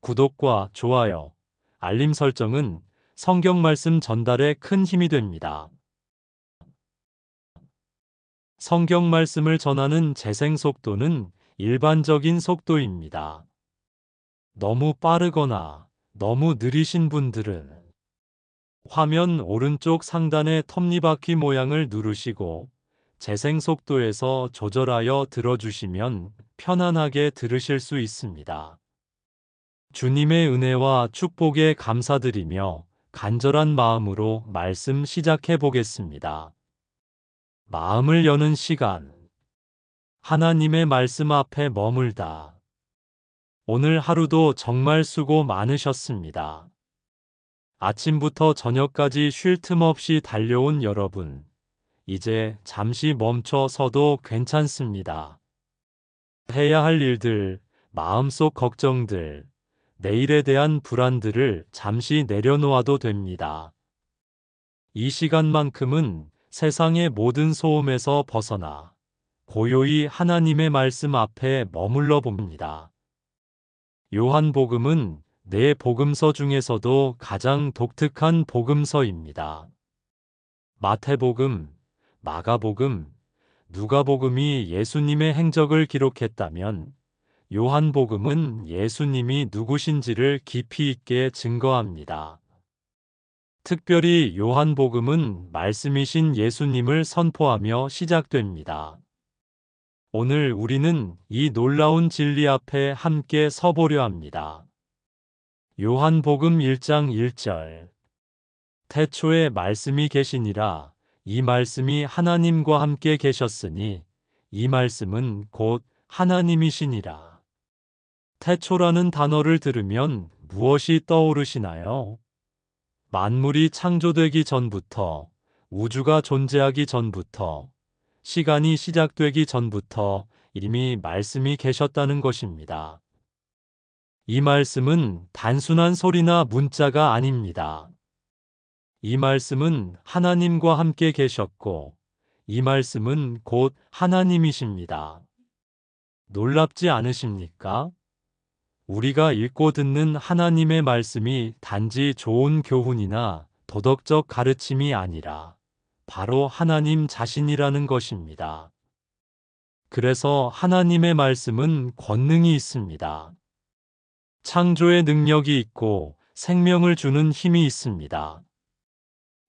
구독과 좋아요, 알림 설정은 성경 말씀 전달에 큰 힘이 됩니다. 성경 말씀을 전하는 재생 속도는 일반적인 속도입니다. 너무 빠르거나 너무 느리신 분들은 화면 오른쪽 상단의 톱니바퀴 모양을 누르시고 재생 속도에서 조절하여 들어주시면 편안하게 들으실 수 있습니다. 주님의 은혜와 축복에 감사드리며 간절한 마음으로 말씀 시작해 보겠습니다. 마음을 여는 시간. 하나님의 말씀 앞에 머물다. 오늘 하루도 정말 수고 많으셨습니다. 아침부터 저녁까지 쉴 틈 없이 달려온 여러분, 이제 잠시 멈춰 서도 괜찮습니다. 해야 할 일들, 마음속 걱정들, 내일에 대한 불안들을 잠시 내려놓아도 됩니다. 이 시간만큼은 세상의 모든 소음에서 벗어나 고요히 하나님의 말씀 앞에 머물러 봅니다. 요한복음은 네 복음서 중에서도 가장 독특한 복음서입니다. 마태복음, 마가복음, 누가복음이 예수님의 행적을 기록했다면 요한복음은 예수님이 누구신지를 깊이 있게 증거합니다. 특별히 요한복음은 말씀이신 예수님을 선포하며 시작됩니다. 오늘 우리는 이 놀라운 진리 앞에 함께 서보려 합니다. 요한복음 1장 1절. 태초에 말씀이 계시니라. 이 말씀이 하나님과 함께 계셨으니 이 말씀은 곧 하나님이시니라. 태초라는 단어를 들으면 무엇이 떠오르시나요? 만물이 창조되기 전부터, 우주가 존재하기 전부터, 시간이 시작되기 전부터 이미 말씀이 계셨다는 것입니다. 이 말씀은 단순한 소리나 문자가 아닙니다. 이 말씀은 하나님과 함께 계셨고, 이 말씀은 곧 하나님이십니다. 놀랍지 않으십니까? 우리가 읽고 듣는 하나님의 말씀이 단지 좋은 교훈이나 도덕적 가르침이 아니라 바로 하나님 자신이라는 것입니다. 그래서 하나님의 말씀은 권능이 있습니다. 창조의 능력이 있고 생명을 주는 힘이 있습니다.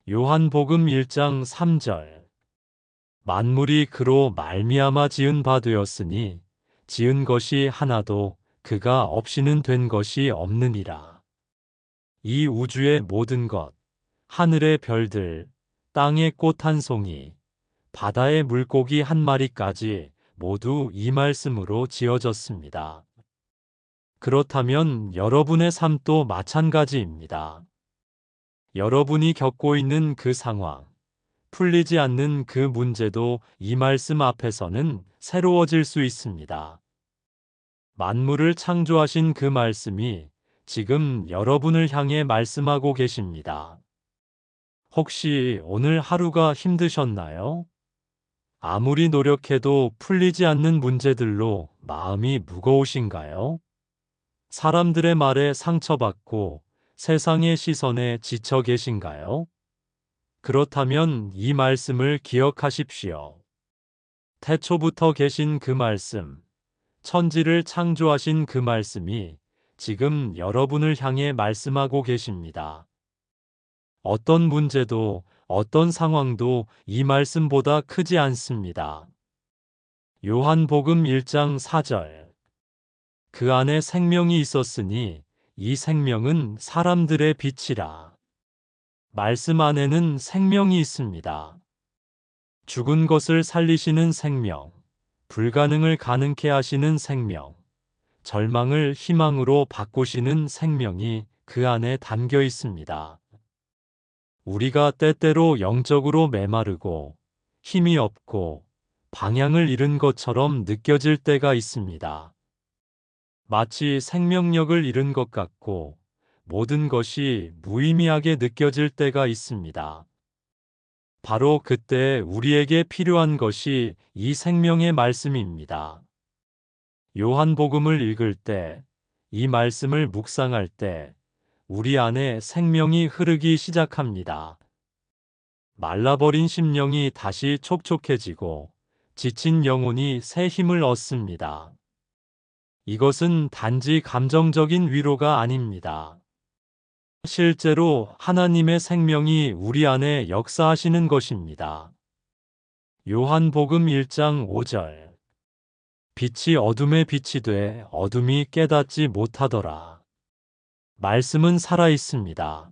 요한복음 1장 3절. 만물이 그로 말미암아 지은 바 되었으니 지은 것이 하나도 그가 없이는 된 것이 없느니라. 이 우주의 모든 것, 하늘의 별들, 땅의 꽃 한 송이, 바다의 물고기 한 마리까지 모두 이 말씀으로 지어졌습니다. 그렇다면 여러분의 삶도 마찬가지입니다. 여러분이 겪고 있는 그 상황, 풀리지 않는 그 문제도 이 말씀 앞에서는 새로워질 수 있습니다. 만물을 창조하신 그 말씀이 지금 여러분을 향해 말씀하고 계십니다. 혹시 오늘 하루가 힘드셨나요? 아무리 노력해도 풀리지 않는 문제들로 마음이 무거우신가요? 사람들의 말에 상처받고 세상의 시선에 지쳐 계신가요? 그렇다면 이 말씀을 기억하십시오. 태초부터 계신 그 말씀, 천지를 창조하신 그 말씀이 지금 여러분을 향해 말씀하고 계십니다. 어떤 문제도 어떤 상황도 이 말씀보다 크지 않습니다. 요한복음 1장 4절. 그 안에 생명이 있었으니 이 생명은 사람들의 빛이라. 말씀 안에는 생명이 있습니다. 죽은 것을 살리시는 생명, 불가능을 가능케 하시는 생명, 절망을 희망으로 바꾸시는 생명이 그 안에 담겨 있습니다. 우리가 때때로 영적으로 메마르고 힘이 없고 방향을 잃은 것처럼 느껴질 때가 있습니다. 마치 생명력을 잃은 것 같고 모든 것이 무의미하게 느껴질 때가 있습니다. 바로 그때 우리에게 필요한 것이 이 생명의 말씀입니다. 요한복음을 읽을 때 이 말씀을 묵상할 때 우리 안에 생명이 흐르기 시작합니다. 말라버린 심령이 다시 촉촉해지고 지친 영혼이 새 힘을 얻습니다. 이것은 단지 감정적인 위로가 아닙니다. 실제로 하나님의 생명이 우리 안에 역사하시는 것입니다. 요한복음 1장 5절. 빛이 어둠에 빛이 돼 어둠이 깨닫지 못하더라. 말씀은 살아 있습니다.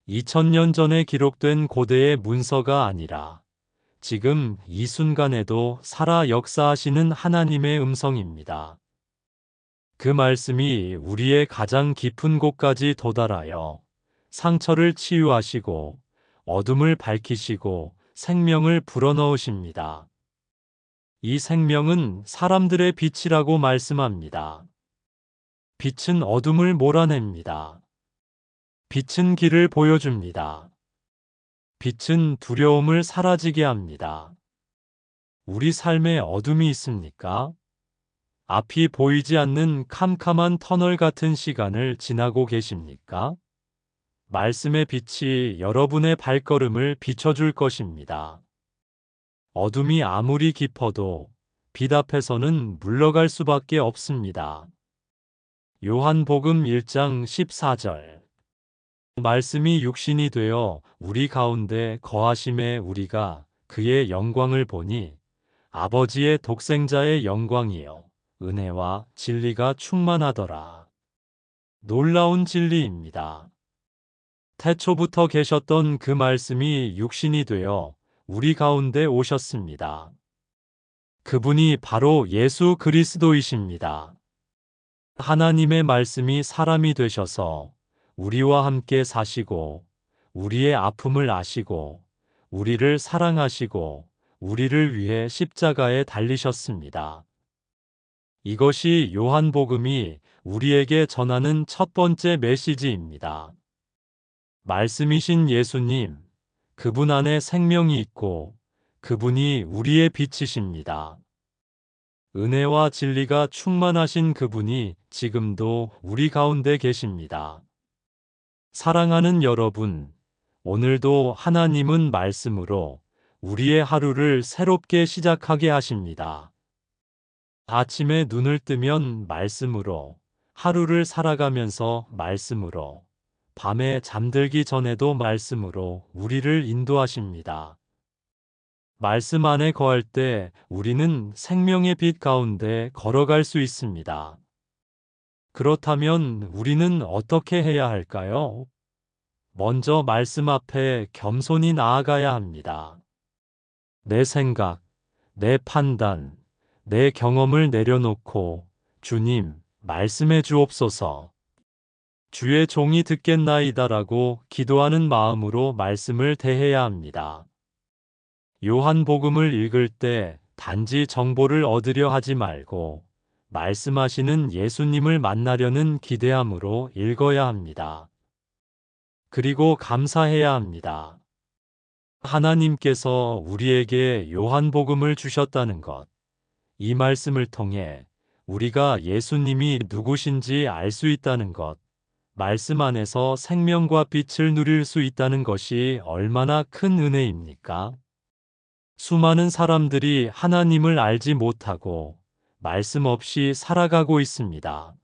2000년 전에 기록된 고대의 문서가 아니라 지금 이 순간에도 살아 역사하시는 하나님의 음성입니다. 그 말씀이 우리의 가장 깊은 곳까지 도달하여 상처를 치유하시고 어둠을 밝히시고 생명을 불어넣으십니다. 이 생명은 사람들의 빛이라고 말씀합니다. 빛은 어둠을 몰아냅니다. 빛은 길을 보여줍니다. 빛은 두려움을 사라지게 합니다. 우리 삶에 어둠이 있습니까? 앞이 보이지 않는 캄캄한 터널 같은 시간을 지나고 계십니까? 말씀의 빛이 여러분의 발걸음을 비춰줄 것입니다. 어둠이 아무리 깊어도 빛 앞에서는 물러갈 수밖에 없습니다. 요한복음 1장 14절. 말씀이 육신이 되어 우리 가운데 거하심에 우리가 그의 영광을 보니 아버지의 독생자의 영광이요 은혜와 진리가 충만하더라. 놀라운 진리입니다. 태초부터 계셨던 그 말씀이 육신이 되어 우리 가운데 오셨습니다. 그분이 바로 예수 그리스도이십니다. 하나님의 말씀이 사람이 되셔서 우리와 함께 사시고 우리의 아픔을 아시고 우리를 사랑하시고 우리를 위해 십자가에 달리셨습니다. 이것이 요한복음이 우리에게 전하는 첫 번째 메시지입니다. 말씀이신 예수님, 그분 안에 생명이 있고 그분이 우리의 빛이십니다. 은혜와 진리가 충만하신 그분이 지금도 우리 가운데 계십니다. 사랑하는 여러분, 오늘도 하나님은 말씀으로 우리의 하루를 새롭게 시작하게 하십니다. 아침에 눈을 뜨면 말씀으로, 하루를 살아가면서 말씀으로, 밤에 잠들기 전에도 말씀으로 우리를 인도하십니다. 말씀 안에 거할 때 우리는 생명의 빛 가운데 걸어갈 수 있습니다. 그렇다면 우리는 어떻게 해야 할까요? 먼저 말씀 앞에 겸손히 나아가야 합니다. 내 생각, 내 판단, 내 경험을 내려놓고 주님, 말씀해 주옵소서. 주의 종이 듣겠나이다라고 기도하는 마음으로 말씀을 대해야 합니다. 요한복음을 읽을 때 단지 정보를 얻으려 하지 말고 말씀하시는 예수님을 만나려는 기대함으로 읽어야 합니다. 그리고 감사해야 합니다. 하나님께서 우리에게 요한복음을 주셨다는 것, 이 말씀을 통해 우리가 예수님이 누구신지 알 수 있다는 것, 말씀 안에서 생명과 빛을 누릴 수 있다는 것이 얼마나 큰 은혜입니까? 수많은 사람들이 하나님을 알지 못하고 말씀 없이 살아가고 있습니다.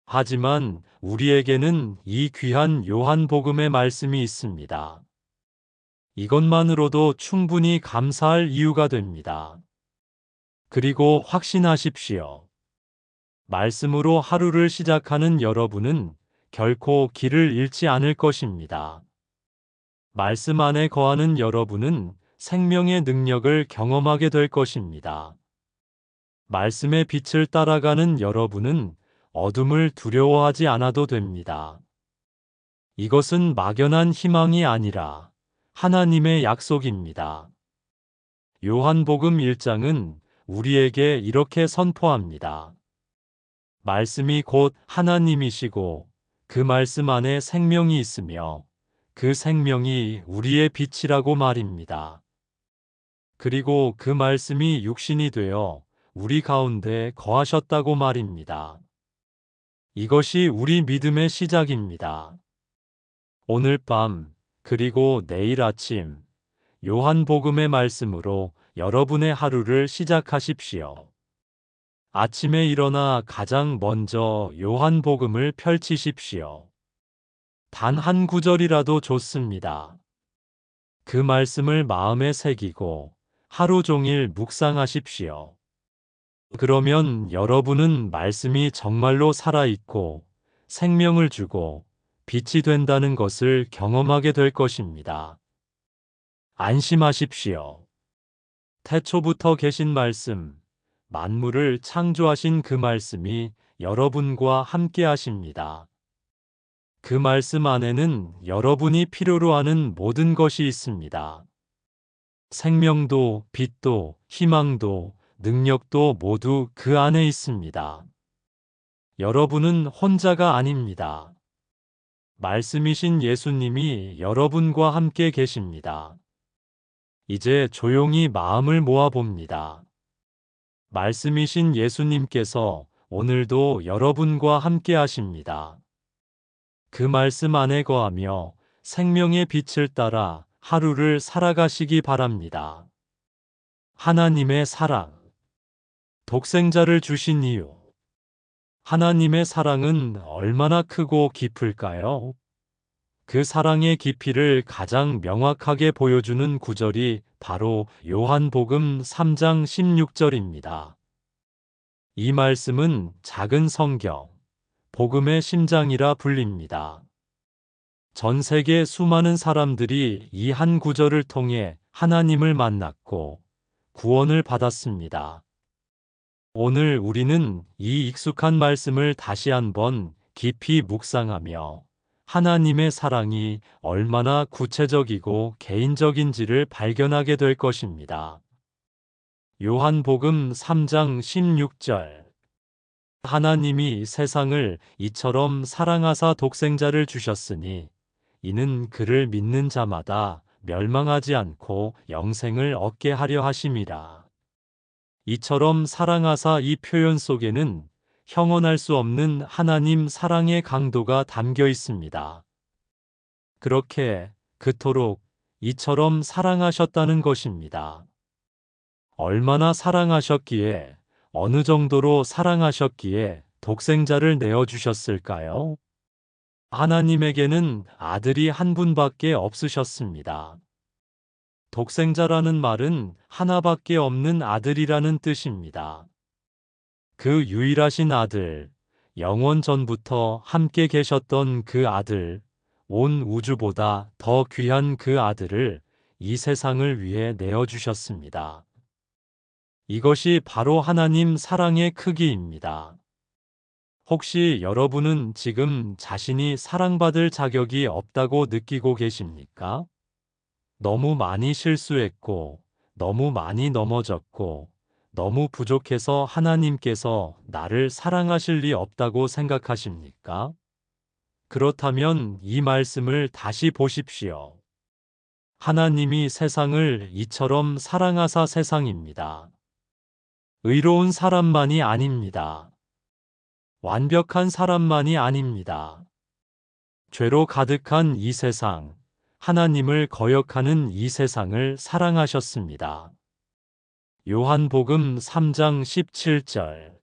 하지만 우리에게는 이 귀한 요한복음의 말씀이 있습니다. 이것만으로도 충분히 감사할 이유가 됩니다. 그리고 확신하십시오. 말씀으로 하루를 시작하는 여러분은 결코 길을 잃지 않을 것입니다. 말씀 안에 거하는 여러분은 생명의 능력을 경험하게 될 것입니다. 말씀의 빛을 따라가는 여러분은 어둠을 두려워하지 않아도 됩니다. 이것은 막연한 희망이 아니라 하나님의 약속입니다. 요한복음 1장은 우리에게 이렇게 선포합니다. 말씀이 곧 하나님이시고 그 말씀 안에 생명이 있으며 그 생명이 우리의 빛이라고 말입니다. 그리고 그 말씀이 육신이 되어 우리 가운데 거하셨다고 말입니다. 이것이 우리 믿음의 시작입니다. 오늘 밤, 그리고 내일 아침, 요한복음의 말씀으로 여러분의 하루를 시작하십시오. 아침에 일어나 가장 먼저 요한복음을 펼치십시오. 단 한 구절이라도 좋습니다. 그 말씀을 마음에 새기고 하루 종일 묵상하십시오. 그러면 여러분은 말씀이 정말로 살아있고 생명을 주고 빛이 된다는 것을 경험하게 될 것입니다. 안심하십시오. 태초부터 계신 말씀, 만물을 창조하신 그 말씀이 여러분과 함께 하십니다. 그 말씀 안에는 여러분이 필요로 하는 모든 것이 있습니다. 생명도, 빛도, 희망도, 능력도 모두 그 안에 있습니다. 여러분은 혼자가 아닙니다. 말씀이신 예수님이 여러분과 함께 계십니다. 이제 조용히 마음을 모아봅니다. 말씀이신 예수님께서 오늘도 여러분과 함께 하십니다. 그 말씀 안에 거하며 생명의 빛을 따라 하루를 살아가시기 바랍니다. 하나님의 사랑. 독생자를 주신 이유. 하나님의 사랑은 얼마나 크고 깊을까요? 그 사랑의 깊이를 가장 명확하게 보여주는 구절이 바로 요한복음 3장 16절입니다. 이 말씀은 작은 성경, 복음의 심장이라 불립니다. 전 세계 수많은 사람들이 이 한 구절을 통해 하나님을 만났고 구원을 받았습니다. 오늘 우리는 이 익숙한 말씀을 다시 한번 깊이 묵상하며 하나님의 사랑이 얼마나 구체적이고 개인적인지를 발견하게 될 것입니다. 요한복음 3장 16절. 하나님이 세상을 이처럼 사랑하사 독생자를 주셨으니 이는 그를 믿는 자마다 멸망하지 않고 영생을 얻게 하려 하심이라. 이처럼 사랑하사 이 표현 속에는 형언할 수 없는 하나님 사랑의 강도가 담겨 있습니다. 그렇게 그토록 이처럼 사랑하셨다는 것입니다. 얼마나 사랑하셨기에, 어느 정도로 사랑하셨기에 독생자를 내어주셨을까요? 하나님에게는 아들이 한 분밖에 없으셨습니다. 독생자라는 말은 하나밖에 없는 아들이라는 뜻입니다. 그 유일하신 아들, 영원 전부터 함께 계셨던 그 아들, 온 우주보다 더 귀한 그 아들을 이 세상을 위해 내어주셨습니다. 이것이 바로 하나님 사랑의 크기입니다. 혹시 여러분은 지금 자신이 사랑받을 자격이 없다고 느끼고 계십니까? 너무 많이 실수했고, 너무 많이 넘어졌고, 너무 부족해서 하나님께서 나를 사랑하실 리 없다고 생각하십니까? 그렇다면 이 말씀을 다시 보십시오. 하나님이 세상을 이처럼 사랑하사 세상입니다. 의로운 사람만이 아닙니다. 완벽한 사람만이 아닙니다. 죄로 가득한 이 세상, 하나님을 거역하는 이 세상을 사랑하셨습니다. 요한복음 3장 17절.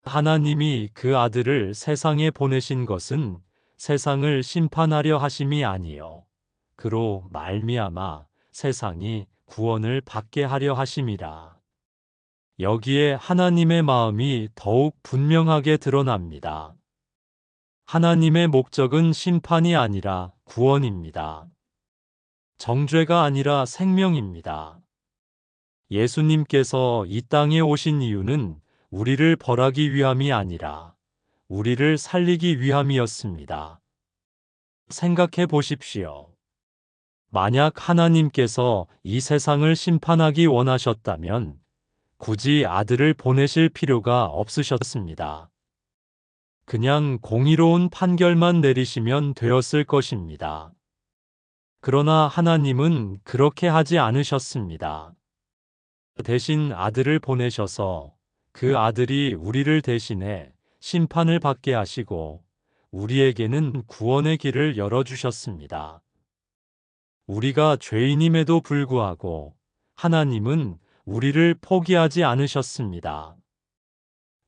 하나님이 그 아들을 세상에 보내신 것은 세상을 심판하려 하심이 아니요 그로 말미암아 세상이 구원을 받게 하려 하심이라. 여기에 하나님의 마음이 더욱 분명하게 드러납니다. 하나님의 목적은 심판이 아니라 구원입니다. 정죄가 아니라 생명입니다. 예수님께서 이 땅에 오신 이유는 우리를 벌하기 위함이 아니라 우리를 살리기 위함이었습니다. 생각해 보십시오. 만약 하나님께서 이 세상을 심판하기 원하셨다면 굳이 아들을 보내실 필요가 없으셨습니다. 그냥 공의로운 판결만 내리시면 되었을 것입니다. 그러나 하나님은 그렇게 하지 않으셨습니다. 대신 아들을 보내셔서 그 아들이 우리를 대신해 심판을 받게 하시고 우리에게는 구원의 길을 열어주셨습니다. 우리가 죄인임에도 불구하고 하나님은 우리를 포기하지 않으셨습니다.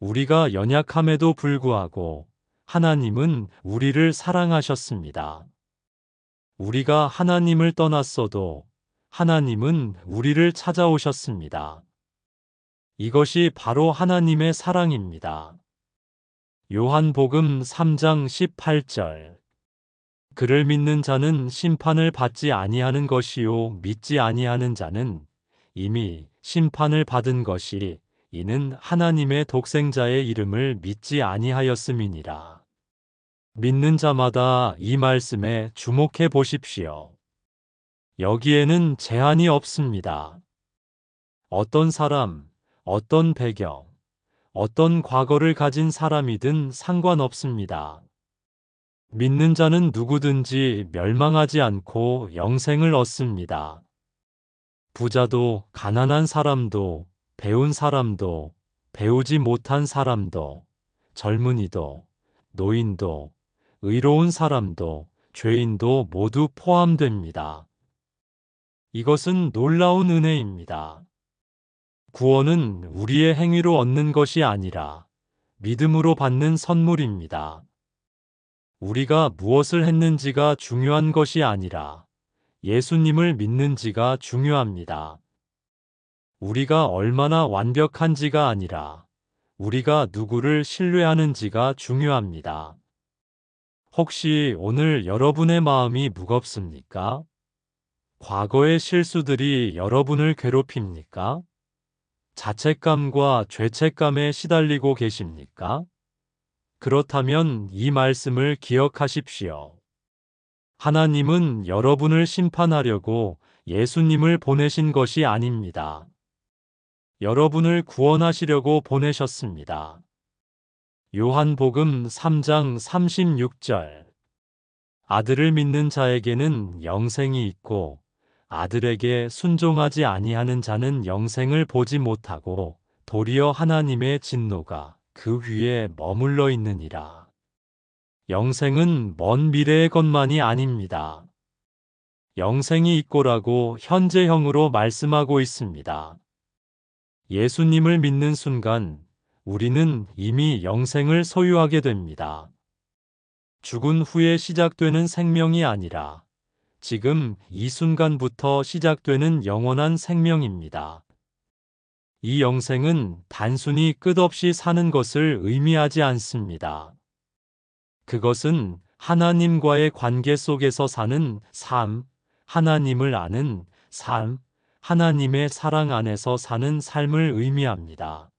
우리가 연약함에도 불구하고 하나님은 우리를 사랑하셨습니다. 우리가 하나님을 떠났어도 하나님은 우리를 찾아오셨습니다. 이것이 바로 하나님의 사랑입니다. 요한복음 3장 18절. 그를 믿는 자는 심판을 받지 아니하는 것이요 믿지 아니하는 자는 이미 심판을 받은 것이 이는 하나님의 독생자의 이름을 믿지 아니하였음이니라. 믿는 자마다 이 말씀에 주목해 보십시오. 여기에는 제한이 없습니다. 어떤 사람, 어떤 배경, 어떤 과거를 가진 사람이든 상관없습니다. 믿는 자는 누구든지 멸망하지 않고 영생을 얻습니다. 부자도 가난한 사람도 배운 사람도 배우지 못한 사람도 젊은이도 노인도 의로운 사람도 죄인도 모두 포함됩니다. 이것은 놀라운 은혜입니다. 구원은 우리의 행위로 얻는 것이 아니라 믿음으로 받는 선물입니다. 우리가 무엇을 했는지가 중요한 것이 아니라 예수님을 믿는지가 중요합니다. 우리가 얼마나 완벽한지가 아니라 우리가 누구를 신뢰하는지가 중요합니다. 혹시 오늘 여러분의 마음이 무겁습니까? 과거의 실수들이 여러분을 괴롭힙니까? 자책감과 죄책감에 시달리고 계십니까? 그렇다면 이 말씀을 기억하십시오. 하나님은 여러분을 심판하려고 예수님을 보내신 것이 아닙니다. 여러분을 구원하시려고 보내셨습니다. 요한복음 3장 36절. 아들을 믿는 자에게는 영생이 있고 아들에게 순종하지 아니하는 자는 영생을 보지 못하고 도리어 하나님의 진노가 그 위에 머물러 있느니라. 영생은 먼 미래의 것만이 아닙니다. 영생이 있고라고 현재형으로 말씀하고 있습니다. 예수님을 믿는 순간 우리는 이미 영생을 소유하게 됩니다. 죽은 후에 시작되는 생명이 아니라 지금 이 순간부터 시작되는 영원한 생명입니다. 이 영생은 단순히 끝없이 사는 것을 의미하지 않습니다. 그것은 하나님과의 관계 속에서 사는 삶, 하나님을 아는 삶, 하나님의 사랑 안에서 사는 삶을 의미합니다.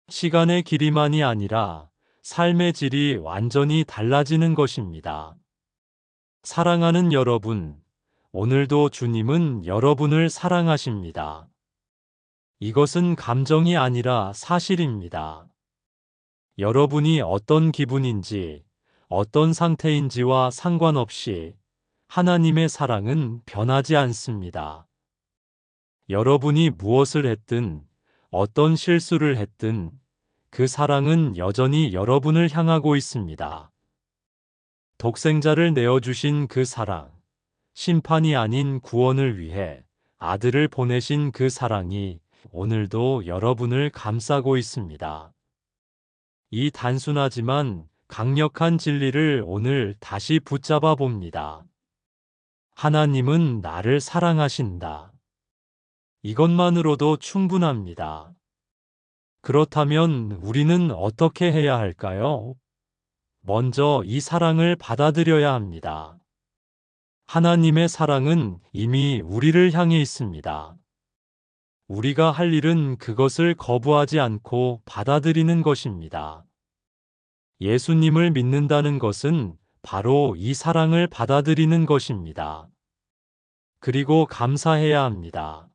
시간의 길이만이 아니라 삶의 질이 완전히 달라지는 것입니다. 사랑하는 여러분, 오늘도 주님은 여러분을 사랑하십니다. 이것은 감정이 아니라 사실입니다. 여러분이 어떤 기분인지, 어떤 상태인지와 상관없이 하나님의 사랑은 변하지 않습니다. 여러분이 무엇을 했든, 어떤 실수를 했든, 그 사랑은 여전히 여러분을 향하고 있습니다. 독생자를 내어주신 그 사랑, 심판이 아닌 구원을 위해 아들을 보내신 그 사랑이 오늘도 여러분을 감싸고 있습니다. 이 단순하지만 강력한 진리를 오늘 다시 붙잡아 봅니다. 하나님은 나를 사랑하신다. 이것만으로도 충분합니다. 그렇다면 우리는 어떻게 해야 할까요? 먼저 이 사랑을 받아들여야 합니다. 하나님의 사랑은 이미 우리를 향해 있습니다. 우리가 할 일은 그것을 거부하지 않고 받아들이는 것입니다. 예수님을 믿는다는 것은 바로 이 사랑을 받아들이는 것입니다. 그리고 감사해야 합니다.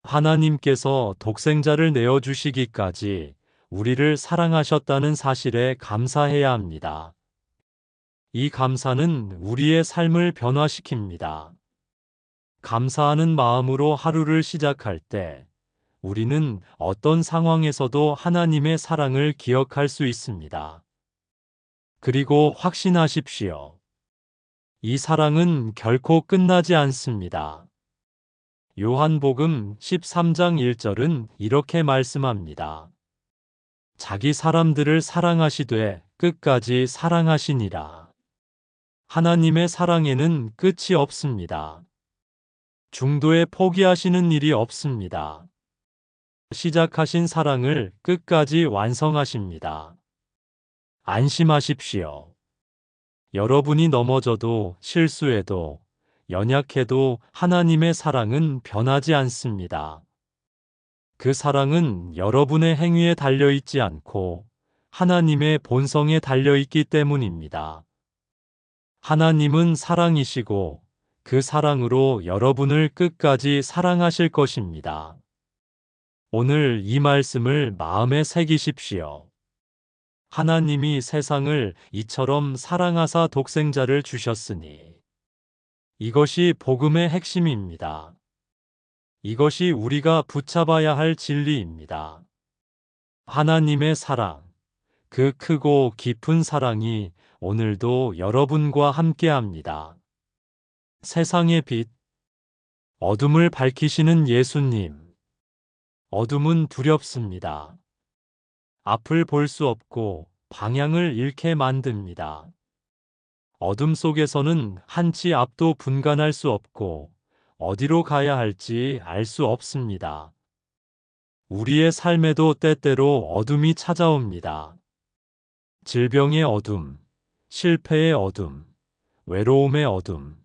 하나님께서 독생자를 내어주시기까지 우리를 사랑하셨다는 사실에 감사해야 합니다. 이 감사는 우리의 삶을 변화시킵니다. 감사하는 마음으로 하루를 시작할 때 우리는 어떤 상황에서도 하나님의 사랑을 기억할 수 있습니다. 그리고 확신하십시오. 이 사랑은 결코 끝나지 않습니다. 요한복음 13장 1절은 이렇게 말씀합니다. 자기 사람들을 사랑하시되 끝까지 사랑하시니라. 하나님의 사랑에는 끝이 없습니다. 중도에 포기하시는 일이 없습니다. 시작하신 사랑을 끝까지 완성하십니다. 안심하십시오. 여러분이 넘어져도 실수해도 연약해도 하나님의 사랑은 변하지 않습니다. 그 사랑은 여러분의 행위에 달려있지 않고 하나님의 본성에 달려있기 때문입니다. 하나님은 사랑이시고 그 사랑으로 여러분을 끝까지 사랑하실 것입니다. 오늘 이 말씀을 마음에 새기십시오. 하나님이 세상을 이처럼 사랑하사 독생자를 주셨으니 이것이 복음의 핵심입니다. 이것이 우리가 붙잡아야 할 진리입니다. 하나님의 사랑, 그 크고 깊은 사랑이 오늘도 여러분과 함께합니다. 세상의 빛, 어둠을 밝히시는 예수님. 어둠은 두렵습니다. 앞을 볼 수 없고 방향을 잃게 만듭니다. 어둠 속에서는 한치 앞도 분간할 수 없고 어디로 가야 할지 알 수 없습니다. 우리의 삶에도 때때로 어둠이 찾아옵니다. 질병의 어둠, 실패의 어둠, 외로움의 어둠,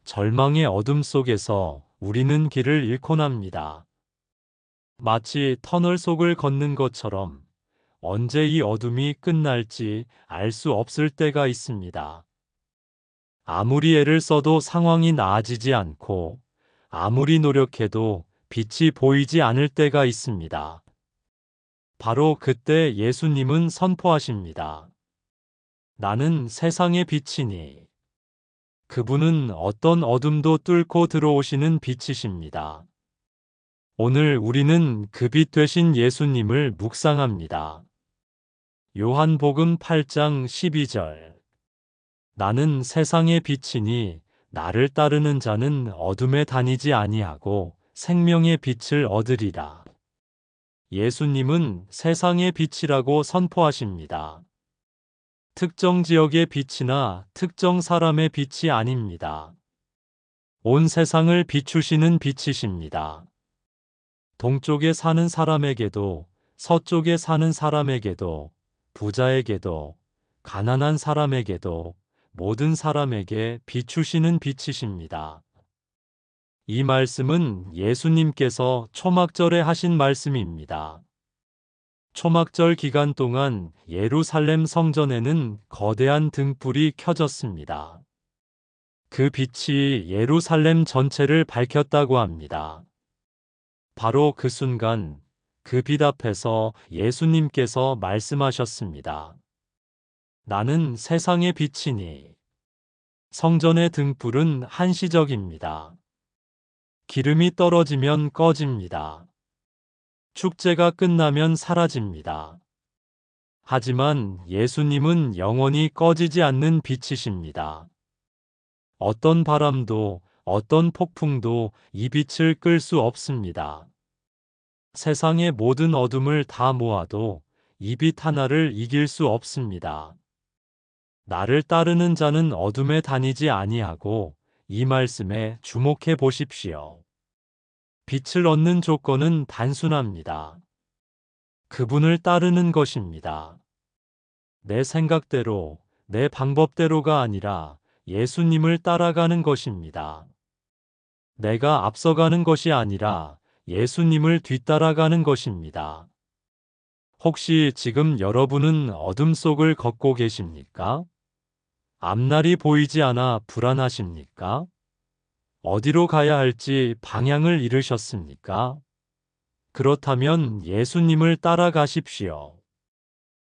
절망의 어둠 속에서 우리는 길을 잃곤 합니다. 마치 터널 속을 걷는 것처럼 언제 이 어둠이 끝날지 알 수 없을 때가 있습니다. 아무리 애를 써도 상황이 나아지지 않고 아무리 노력해도 빛이 보이지 않을 때가 있습니다. 바로 그때 예수님은 선포하십니다. 나는 세상의 빛이니. 그분은 어떤 어둠도 뚫고 들어오시는 빛이십니다. 오늘 우리는 그 빛 되신 예수님을 묵상합니다. 요한복음 8장 12절. 나는 세상의 빛이니 나를 따르는 자는 어둠에 다니지 아니하고 생명의 빛을 얻으리라. 예수님은 세상의 빛이라고 선포하십니다. 특정 지역의 빛이나 특정 사람의 빛이 아닙니다. 온 세상을 비추시는 빛이십니다. 동쪽에 사는 사람에게도 서쪽에 사는 사람에게도 부자에게도 가난한 사람에게도 모든 사람에게 비추시는 빛이십니다. 이 말씀은 예수님께서 초막절에 하신 말씀입니다. 초막절 기간 동안 예루살렘 성전에는 거대한 등불이 켜졌습니다. 그 빛이 예루살렘 전체를 밝혔다고 합니다. 바로 그 순간 그 빛 앞에서 예수님께서 말씀하셨습니다. 나는 세상의 빛이니. 성전의 등불은 한시적입니다. 기름이 떨어지면 꺼집니다. 축제가 끝나면 사라집니다. 하지만 예수님은 영원히 꺼지지 않는 빛이십니다. 어떤 바람도 어떤 폭풍도 이 빛을 끌 수 없습니다. 세상의 모든 어둠을 다 모아도 이 빛 하나를 이길 수 없습니다. 나를 따르는 자는 어둠에 다니지 아니하고 이 말씀에 주목해 보십시오. 빛을 얻는 조건은 단순합니다. 그분을 따르는 것입니다. 내 생각대로, 내 방법대로가 아니라 예수님을 따라가는 것입니다. 내가 앞서가는 것이 아니라 예수님을 뒤따라가는 것입니다. 혹시 지금 여러분은 어둠 속을 걷고 계십니까? 앞날이 보이지 않아 불안하십니까? 어디로 가야 할지 방향을 잃으셨습니까? 그렇다면 예수님을 따라가십시오.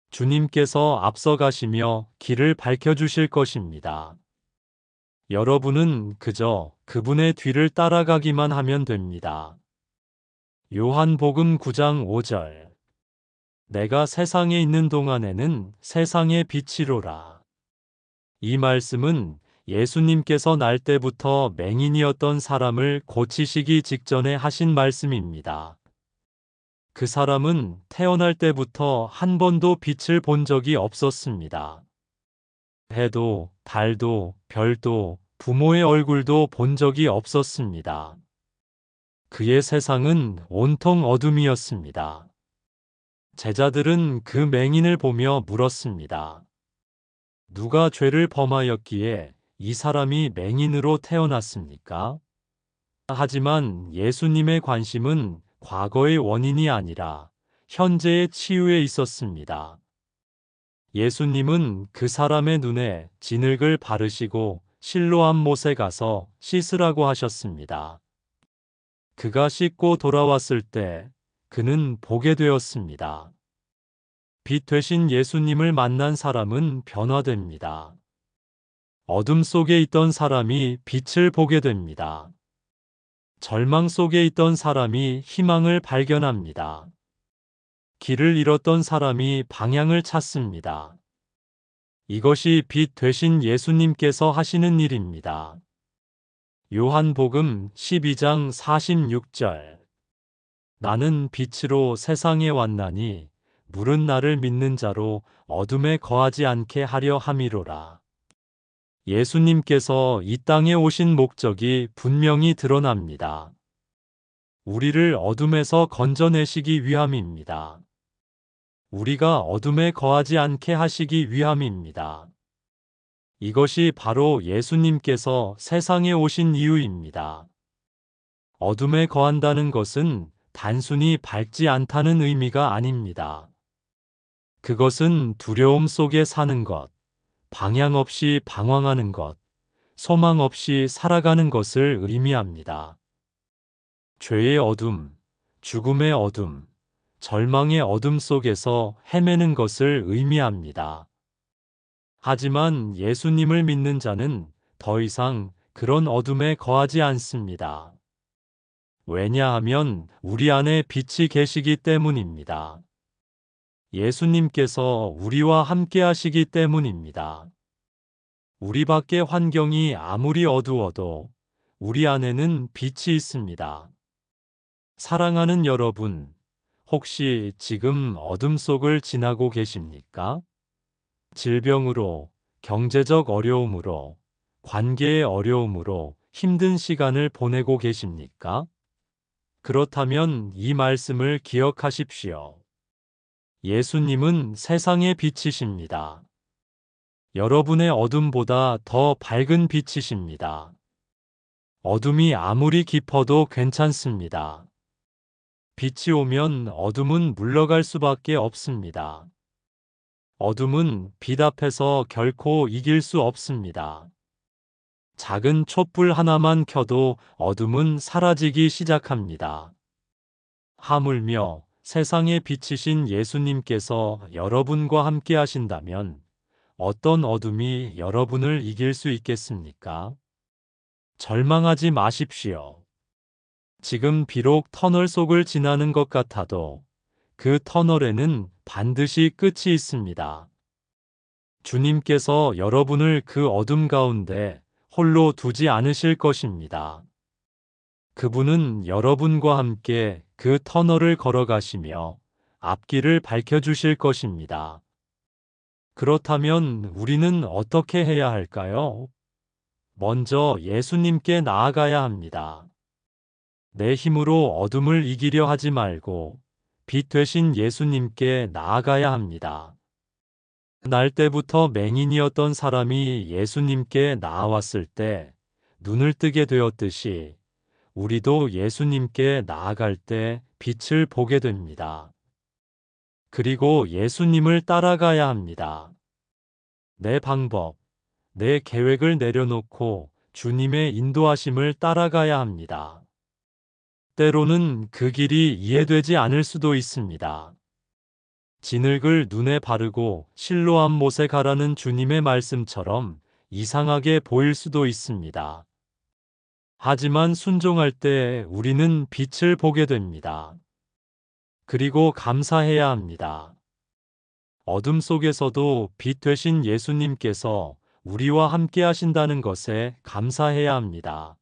주님께서 앞서가시며 길을 밝혀주실 것입니다. 여러분은 그저 그분의 뒤를 따라가기만 하면 됩니다. 요한복음 9장 5절. 내가 세상에 있는 동안에는 세상의 빛이로라. 이 말씀은 예수님께서 날 때부터 맹인이었던 사람을 고치시기 직전에 하신 말씀입니다. 그 사람은 태어날 때부터 한 번도 빛을 본 적이 없었습니다. 해도, 달도, 별도, 부모의 얼굴도 본 적이 없었습니다. 그의 세상은 온통 어둠이었습니다. 제자들은 그 맹인을 보며 물었습니다. 누가 죄를 범하였기에 이 사람이 맹인으로 태어났습니까? 하지만 예수님의 관심은 과거의 원인이 아니라 현재의 치유에 있었습니다. 예수님은 그 사람의 눈에 진흙을 바르시고 실로암 못에 가서 씻으라고 하셨습니다. 그가 씻고 돌아왔을 때 그는 보게 되었습니다. 빛 되신 예수님을 만난 사람은 변화됩니다. 어둠 속에 있던 사람이 빛을 보게 됩니다. 절망 속에 있던 사람이 희망을 발견합니다. 길을 잃었던 사람이 방향을 찾습니다. 이것이 빛 되신 예수님께서 하시는 일입니다. 요한복음 12장 46절. 나는 빛으로 세상에 왔나니 물은 나를 믿는 자로 어둠에 거하지 않게 하려 함이로라. 예수님께서 이 땅에 오신 목적이 분명히 드러납니다. 우리를 어둠에서 건져내시기 위함입니다. 우리가 어둠에 거하지 않게 하시기 위함입니다. 이것이 바로 예수님께서 세상에 오신 이유입니다. 어둠에 거한다는 것은 단순히 밝지 않다는 의미가 아닙니다. 그것은 두려움 속에 사는 것, 방향 없이 방황하는 것, 소망 없이 살아가는 것을 의미합니다. 죄의 어둠, 죽음의 어둠, 절망의 어둠 속에서 헤매는 것을 의미합니다. 하지만 예수님을 믿는 자는 더 이상 그런 어둠에 거하지 않습니다. 왜냐하면 우리 안에 빛이 계시기 때문입니다. 예수님께서 우리와 함께 하시기 때문입니다. 우리 밖의 환경이 아무리 어두워도 우리 안에는 빛이 있습니다. 사랑하는 여러분, 혹시 지금 어둠 속을 지나고 계십니까? 질병으로, 경제적 어려움으로, 관계의 어려움으로 힘든 시간을 보내고 계십니까? 그렇다면 이 말씀을 기억하십시오. 예수님은 세상의 빛이십니다. 여러분의 어둠보다 더 밝은 빛이십니다. 어둠이 아무리 깊어도 괜찮습니다. 빛이 오면 어둠은 물러갈 수밖에 없습니다. 어둠은 빛 앞에서 결코 이길 수 없습니다. 작은 촛불 하나만 켜도 어둠은 사라지기 시작합니다. 하물며 세상에 빛이신 예수님께서 여러분과 함께 하신다면 어떤 어둠이 여러분을 이길 수 있겠습니까? 절망하지 마십시오. 지금 비록 터널 속을 지나는 것 같아도 그 터널에는 반드시 끝이 있습니다. 주님께서 여러분을 그 어둠 가운데 홀로 두지 않으실 것입니다. 그분은 여러분과 함께 그 터널을 걸어가시며 앞길을 밝혀주실 것입니다. 그렇다면 우리는 어떻게 해야 할까요? 먼저 예수님께 나아가야 합니다. 내 힘으로 어둠을 이기려 하지 말고 빛 되신 예수님께 나아가야 합니다. 날 때부터 맹인이었던 사람이 예수님께 나아왔을 때 눈을 뜨게 되었듯이 우리도 예수님께 나아갈 때 빛을 보게 됩니다. 그리고 예수님을 따라가야 합니다. 내 방법, 내 계획을 내려놓고 주님의 인도하심을 따라가야 합니다. 때로는 그 길이 이해되지 않을 수도 있습니다. 진흙을 눈에 바르고 실로암 못에 가라는 주님의 말씀처럼 이상하게 보일 수도 있습니다. 하지만 순종할 때 우리는 빛을 보게 됩니다. 그리고 감사해야 합니다. 어둠 속에서도 빛 되신 예수님께서 우리와 함께 하신다는 것에 감사해야 합니다.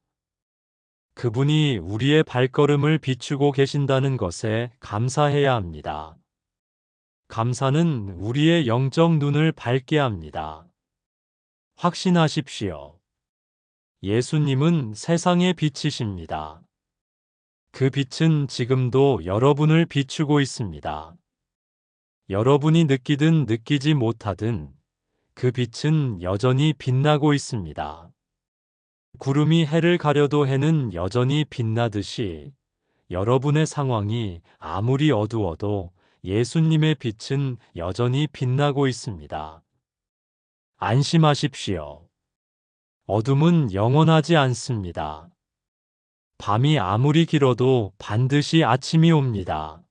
그분이 우리의 발걸음을 비추고 계신다는 것에 감사해야 합니다. 감사는 우리의 영적 눈을 밝게 합니다. 확신하십시오. 예수님은 세상의 빛이십니다. 그 빛은 지금도 여러분을 비추고 있습니다. 여러분이 느끼든 느끼지 못하든 그 빛은 여전히 빛나고 있습니다. 구름이 해를 가려도 해는 여전히 빛나듯이 여러분의 상황이 아무리 어두워도 예수님의 빛은 여전히 빛나고 있습니다. 안심하십시오. 어둠은 영원하지 않습니다. 밤이 아무리 길어도 반드시 아침이 옵니다.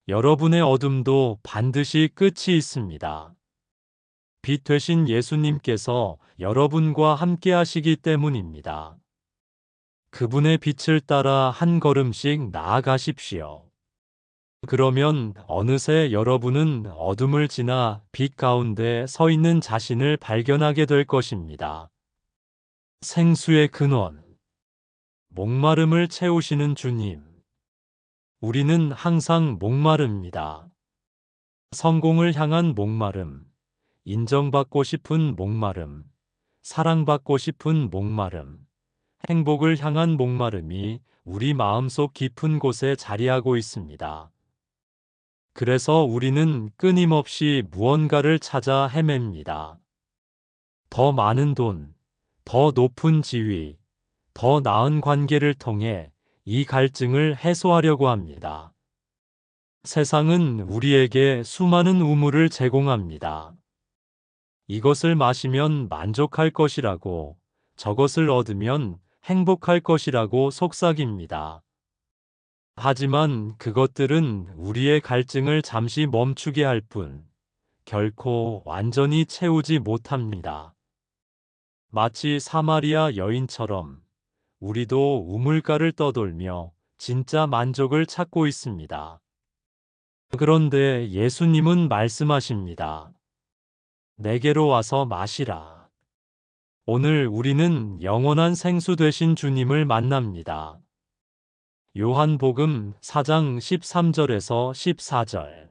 여러분의 어둠도 반드시 끝이 있습니다. 빛 되신 예수님께서 여러분과 함께 하시기 때문입니다. 그분의 빛을 따라 한 걸음씩 나아가십시오. 그러면 어느새 여러분은 어둠을 지나 빛 가운데 서 있는 자신을 발견하게 될 것입니다. 생수의 근원, 목마름을 채우시는 주님. 우리는 항상 목마릅니다. 성공을 향한 목마름, 인정받고 싶은 목마름, 사랑받고 싶은 목마름, 행복을 향한 목마름이 우리 마음속 깊은 곳에 자리하고 있습니다. 그래서 우리는 끊임없이 무언가를 찾아 헤맵니다. 더 많은 돈, 더 높은 지위, 더 나은 관계를 통해 이 갈증을 해소하려고 합니다. 세상은 우리에게 수많은 우물을 제공합니다. 이것을 마시면 만족할 것이라고, 저것을 얻으면 행복할 것이라고 속삭입니다. 하지만 그것들은 우리의 갈증을 잠시 멈추게 할 뿐, 결코 완전히 채우지 못합니다. 마치 사마리아 여인처럼 우리도 우물가를 떠돌며 진짜 만족을 찾고 있습니다. 그런데 예수님은 말씀하십니다. 내게로 와서 마시라. 오늘 우리는 영원한 생수 되신 주님을 만납니다. 요한복음 4장 13절에서 14절.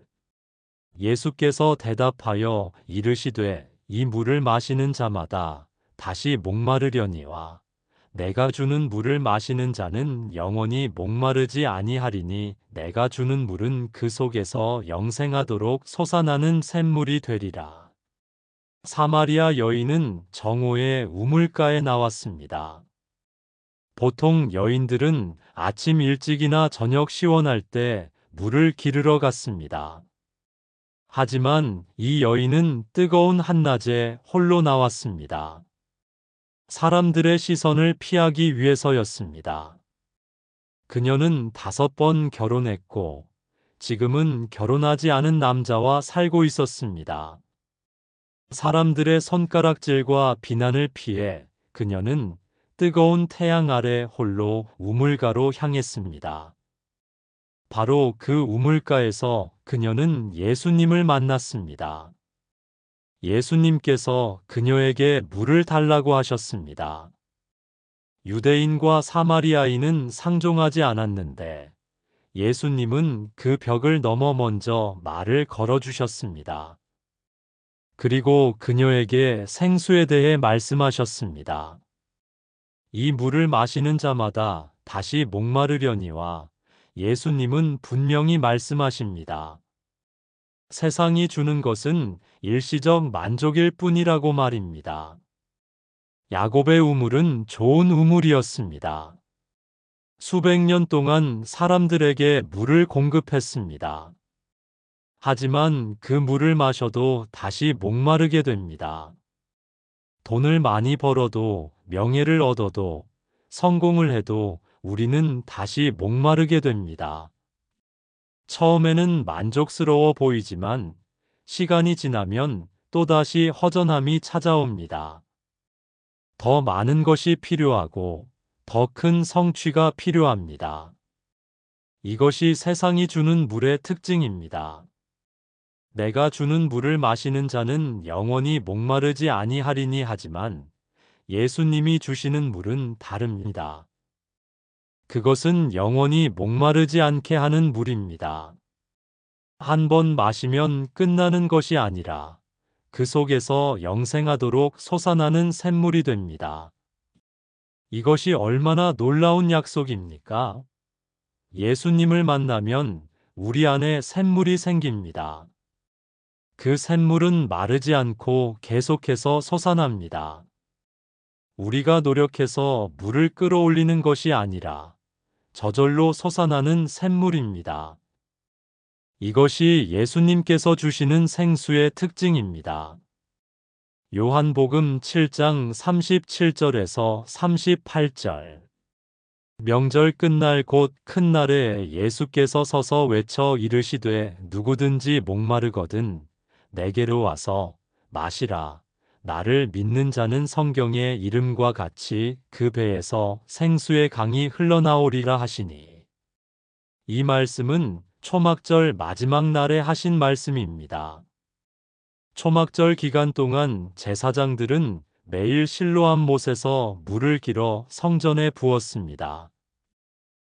예수께서 대답하여 이르시되 이 물을 마시는 자마다 다시 목마르려니와 내가 주는 물을 마시는 자는 영원히 목마르지 아니하리니 내가 주는 물은 그 속에서 영생하도록 솟아나는 샘물이 되리라. 사마리아 여인은 정오의 우물가에 나왔습니다. 보통 여인들은 아침 일찍이나 저녁 시원할 때 물을 기르러 갔습니다. 하지만 이 여인은 뜨거운 한낮에 홀로 나왔습니다. 사람들의 시선을 피하기 위해서였습니다. 그녀는 5번 결혼했고 지금은 결혼하지 않은 남자와 살고 있었습니다. 사람들의 손가락질과 비난을 피해 그녀는 뜨거운 태양 아래 홀로 우물가로 향했습니다. 바로 그 우물가에서 그녀는 예수님을 만났습니다. 예수님께서 그녀에게 물을 달라고 하셨습니다. 유대인과 사마리아인은 상종하지 않았는데 예수님은 그 벽을 넘어 먼저 말을 걸어주셨습니다. 그리고 그녀에게 생수에 대해 말씀하셨습니다. 이 물을 마시는 자마다 다시 목마르려니와 예수님은 분명히 말씀하십니다. 세상이 주는 것은 일시적 만족일 뿐이라고 말입니다. 야곱의 우물은 좋은 우물이었습니다. 수백 년 동안 사람들에게 물을 공급했습니다. 하지만 그 물을 마셔도 다시 목마르게 됩니다. 돈을 많이 벌어도 명예를 얻어도 성공을 해도 우리는 다시 목마르게 됩니다. 처음에는 만족스러워 보이지만 시간이 지나면 또다시 허전함이 찾아옵니다. 더 많은 것이 필요하고 더 큰 성취가 필요합니다. 이것이 세상이 주는 물의 특징입니다. 내가 주는 물을 마시는 자는 영원히 목마르지 아니하리니 하지만 예수님이 주시는 물은 다릅니다. 그것은 영원히 목마르지 않게 하는 물입니다. 한 번 마시면 끝나는 것이 아니라 그 속에서 영생하도록 솟아나는 샘물이 됩니다. 이것이 얼마나 놀라운 약속입니까? 예수님을 만나면 우리 안에 샘물이 생깁니다. 그 샘물은 마르지 않고 계속해서 솟아납니다. 우리가 노력해서 물을 끌어올리는 것이 아니라 저절로 솟아나는 샘물입니다. 이것이 예수님께서 주시는 생수의 특징입니다. 요한복음 7장 37절에서 38절. 명절 끝날 곧 큰 날에 예수께서 서서 외쳐 이르시되 누구든지 목마르거든 내게로 와서 마시라. 나를 믿는 자는 성경의 이름과 같이 그 배에서 생수의 강이 흘러나오리라 하시니. 이 말씀은 초막절 마지막 날에 하신 말씀입니다. 초막절 기간 동안 제사장들은 매일 실로암 못에서 물을 길어 성전에 부었습니다.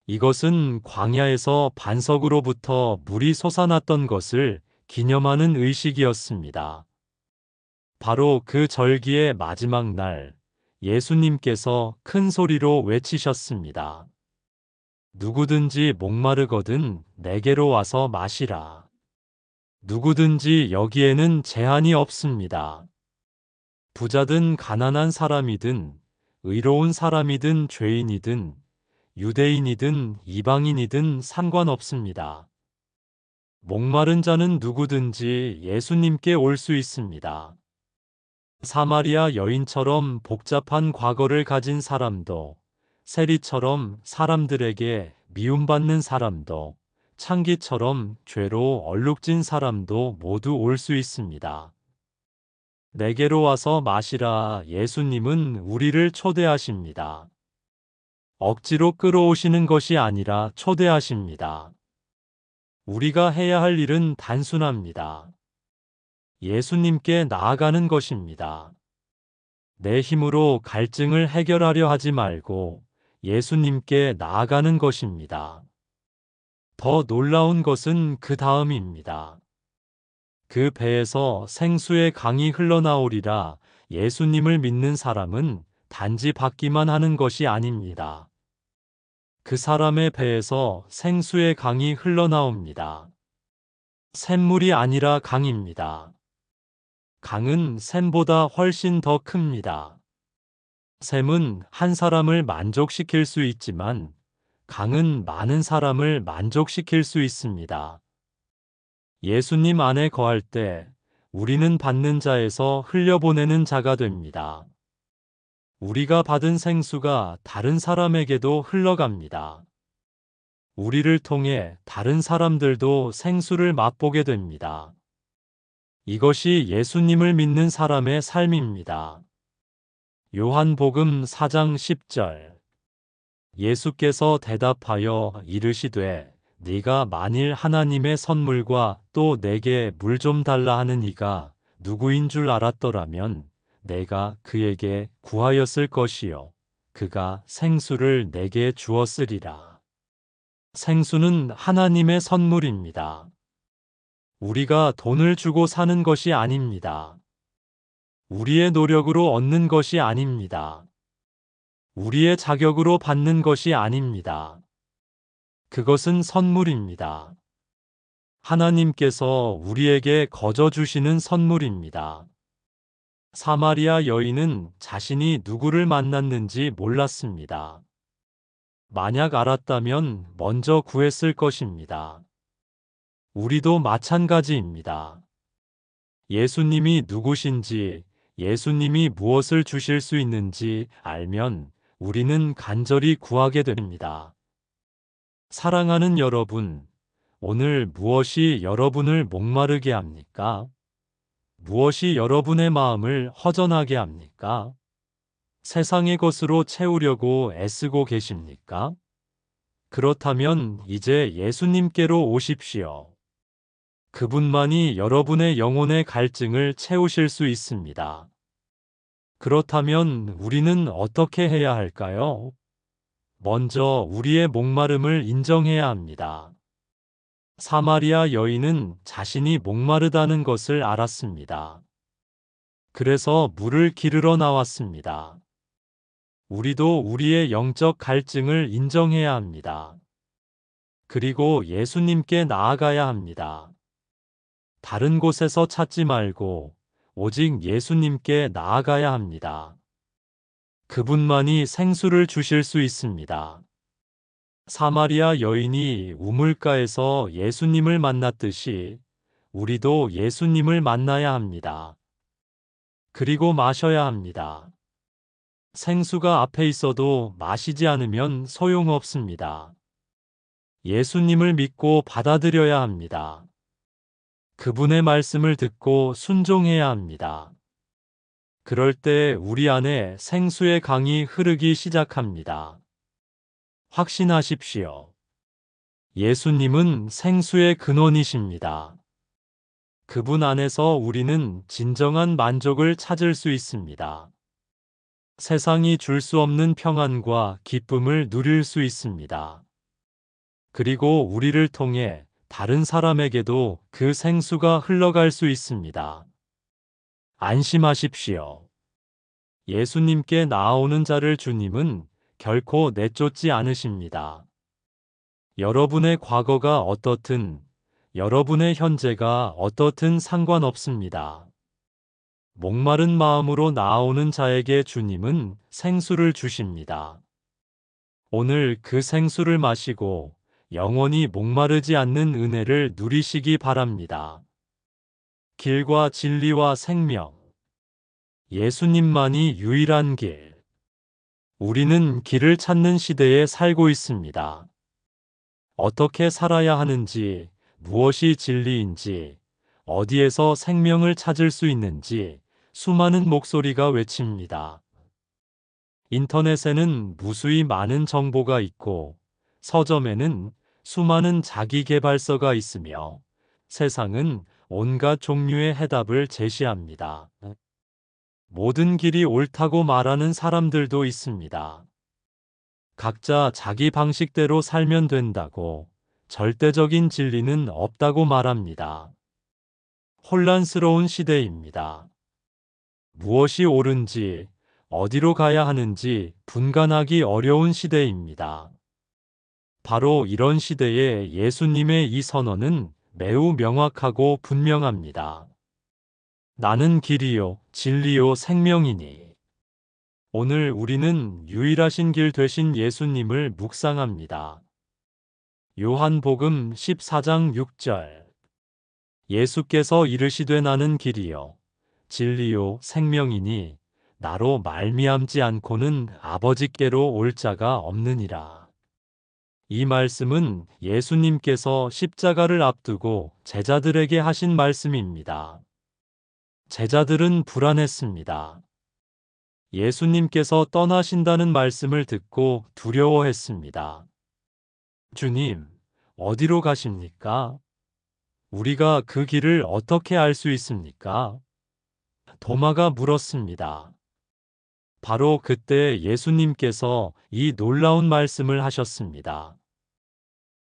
이것은 광야에서 반석으로부터 물이 솟아났던 것을 기념하는 의식이었습니다. 바로 그 절기의 마지막 날, 예수님께서 큰 소리로 외치셨습니다. 누구든지 목마르거든 내게로 와서 마시라. 누구든지 여기에는 제한이 없습니다. 부자든 가난한 사람이든 의로운 사람이든 죄인이든 유대인이든 이방인이든 상관없습니다. 목마른 자는 누구든지 예수님께 올 수 있습니다. 사마리아 여인처럼 복잡한 과거를 가진 사람도, 세리처럼 사람들에게 미움받는 사람도, 창기처럼 죄로 얼룩진 사람도 모두 올 수 있습니다. 내게로 와서 마시라. 예수님은 우리를 초대하십니다. 억지로 끌어오시는 것이 아니라 초대하십니다. 우리가 해야 할 일은 단순합니다. 예수님께 나아가는 것입니다. 내 힘으로 갈증을 해결하려 하지 말고 예수님께 나아가는 것입니다. 더 놀라운 것은 그 다음입니다. 그 배에서 생수의 강이 흘러나오리라. 예수님을 믿는 사람은 단지 받기만 하는 것이 아닙니다. 그 사람의 배에서 생수의 강이 흘러나옵니다. 샘물이 아니라 강입니다. 강은 샘보다 훨씬 더 큽니다. 샘은 한 사람을 만족시킬 수 있지만 강은 많은 사람을 만족시킬 수 있습니다. 예수님 안에 거할 때 우리는 받는 자에서 흘려보내는 자가 됩니다. 우리가 받은 생수가 다른 사람에게도 흘러갑니다. 우리를 통해 다른 사람들도 생수를 맛보게 됩니다. 이것이 예수님을 믿는 사람의 삶입니다. 요한복음 4장 10절. 예수께서 대답하여 이르시되 네가 만일 하나님의 선물과 또 내게 물 좀 달라 하는 이가 누구인 줄 알았더라면 내가 그에게 구하였을 것이요 그가 생수를 내게 주었으리라. 생수는 하나님의 선물입니다. 우리가 돈을 주고 사는 것이 아닙니다. 우리의 노력으로 얻는 것이 아닙니다. 우리의 자격으로 받는 것이 아닙니다. 그것은 선물입니다. 하나님께서 우리에게 거저 주시는 선물입니다. 사마리아 여인은 자신이 누구를 만났는지 몰랐습니다. 만약 알았다면 먼저 구했을 것입니다. 우리도 마찬가지입니다. 예수님이 누구신지, 예수님이 무엇을 주실 수 있는지 알면 우리는 간절히 구하게 됩니다. 사랑하는 여러분, 오늘 무엇이 여러분을 목마르게 합니까? 무엇이 여러분의 마음을 허전하게 합니까? 세상의 것으로 채우려고 애쓰고 계십니까? 그렇다면 이제 예수님께로 오십시오. 그분만이 여러분의 영혼의 갈증을 채우실 수 있습니다. 그렇다면 우리는 어떻게 해야 할까요? 먼저 우리의 목마름을 인정해야 합니다. 사마리아 여인은 자신이 목마르다는 것을 알았습니다. 그래서 물을 기르러 나왔습니다. 우리도 우리의 영적 갈증을 인정해야 합니다. 그리고 예수님께 나아가야 합니다. 다른 곳에서 찾지 말고 오직 예수님께 나아가야 합니다. 그분만이 생수를 주실 수 있습니다. 사마리아 여인이 우물가에서 예수님을 만났듯이 우리도 예수님을 만나야 합니다. 그리고 마셔야 합니다. 생수가 앞에 있어도 마시지 않으면 소용없습니다. 예수님을 믿고 받아들여야 합니다. 그분의 말씀을 듣고 순종해야 합니다. 그럴 때 우리 안에 생수의 강이 흐르기 시작합니다. 확신하십시오. 예수님은 생수의 근원이십니다. 그분 안에서 우리는 진정한 만족을 찾을 수 있습니다. 세상이 줄 수 없는 평안과 기쁨을 누릴 수 있습니다. 그리고 우리를 통해 다른 사람에게도 그 생수가 흘러갈 수 있습니다. 안심하십시오. 예수님께 나아오는 자를 주님은 결코 내쫓지 않으십니다. 여러분의 과거가 어떻든, 여러분의 현재가 어떻든 상관없습니다. 목마른 마음으로 나아오는 자에게 주님은 생수를 주십니다. 오늘 그 생수를 마시고 영원히 목마르지 않는 은혜를 누리시기 바랍니다. 길과 진리와 생명. 예수님만이 유일한 길. 우리는 길을 찾는 시대에 살고 있습니다. 어떻게 살아야 하는지, 무엇이 진리인지, 어디에서 생명을 찾을 수 있는지 수많은 목소리가 외칩니다. 인터넷에는 무수히 많은 정보가 있고, 서점에는 수많은 자기계발서가 있으며, 세상은 온갖 종류의 해답을 제시합니다. 모든 길이 옳다고 말하는 사람들도 있습니다. 각자 자기 방식대로 살면 된다고, 절대적인 진리는 없다고 말합니다. 혼란스러운 시대입니다. 무엇이 옳은지, 어디로 가야 하는지 분간하기 어려운 시대입니다. 바로 이런 시대에 예수님의 이 선언은 매우 명확하고 분명합니다. 나는 길이요, 진리요, 생명이니. 오늘 우리는 유일하신 길 되신 예수님을 묵상합니다. 요한복음 14장 6절. 예수께서 이르시되 나는 길이요, 진리요, 생명이니 나로 말미암지 않고는 아버지께로 올 자가 없느니라. 이 말씀은 예수님께서 십자가를 앞두고 제자들에게 하신 말씀입니다. 제자들은 불안했습니다. 예수님께서 떠나신다는 말씀을 듣고 두려워했습니다. 주님, 어디로 가십니까? 우리가 그 길을 어떻게 알 수 있습니까? 도마가 물었습니다. 바로 그때 예수님께서 이 놀라운 말씀을 하셨습니다.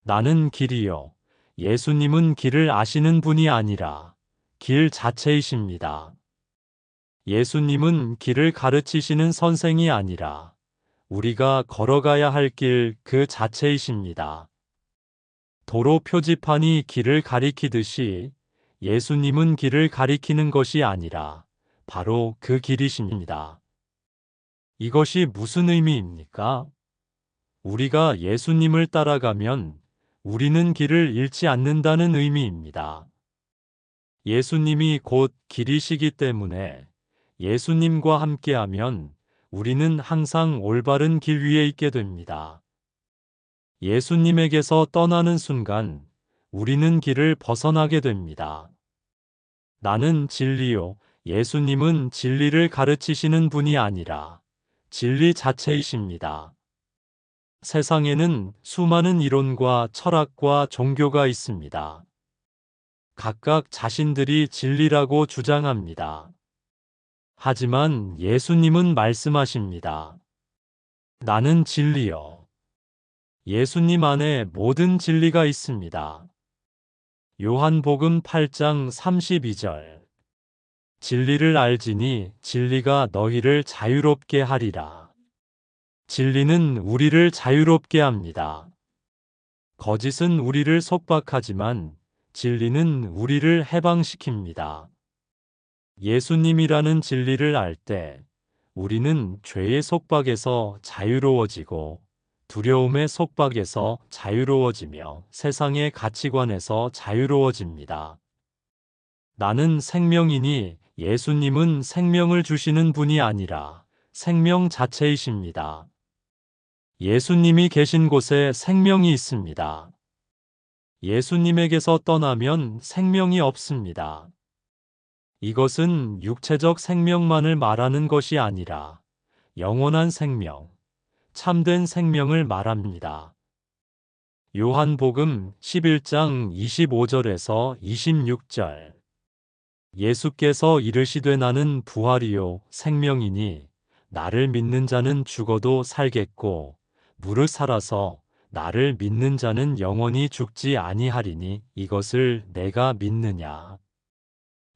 나는 길이요. 예수님은 길을 아시는 분이 아니라 길 자체이십니다. 예수님은 길을 가르치시는 선생이 아니라 우리가 걸어가야 할 길 그 자체이십니다. 도로 표지판이 길을 가리키듯이 예수님은 길을 가리키는 것이 아니라 바로 그 길이십니다. 이것이 무슨 의미입니까? 우리가 예수님을 따라가면 우리는 길을 잃지 않는다는 의미입니다. 예수님이 곧 길이시기 때문에 예수님과 함께하면 우리는 항상 올바른 길 위에 있게 됩니다. 예수님에게서 떠나는 순간 우리는 길을 벗어나게 됩니다. 나는 진리요. 예수님은 진리를 가르치시는 분이 아니라 진리 자체이십니다. 세상에는 수많은 이론과 철학과 종교가 있습니다. 각각 자신들이 진리라고 주장합니다. 하지만 예수님은 말씀하십니다. 나는 진리요. 예수님 안에 모든 진리가 있습니다. 요한복음 8장 32절. 진리를 알지니 진리가 너희를 자유롭게 하리라. 진리는 우리를 자유롭게 합니다. 거짓은 우리를 속박하지만 진리는 우리를 해방시킵니다. 예수님이라는 진리를 알 때 우리는 죄의 속박에서 자유로워지고 두려움의 속박에서 자유로워지며 세상의 가치관에서 자유로워집니다. 나는 생명이니 예수님은 생명을 주시는 분이 아니라 생명 자체이십니다. 예수님이 계신 곳에 생명이 있습니다. 예수님에게서 떠나면 생명이 없습니다. 이것은 육체적 생명만을 말하는 것이 아니라 영원한 생명, 참된 생명을 말합니다. 요한복음 11장 25절에서 26절. 예수께서 이르시되 나는 부활이요 생명이니 나를 믿는 자는 죽어도 살겠고 무릇 살아서 나를 믿는 자는 영원히 죽지 아니하리니 이것을 내가 믿느냐.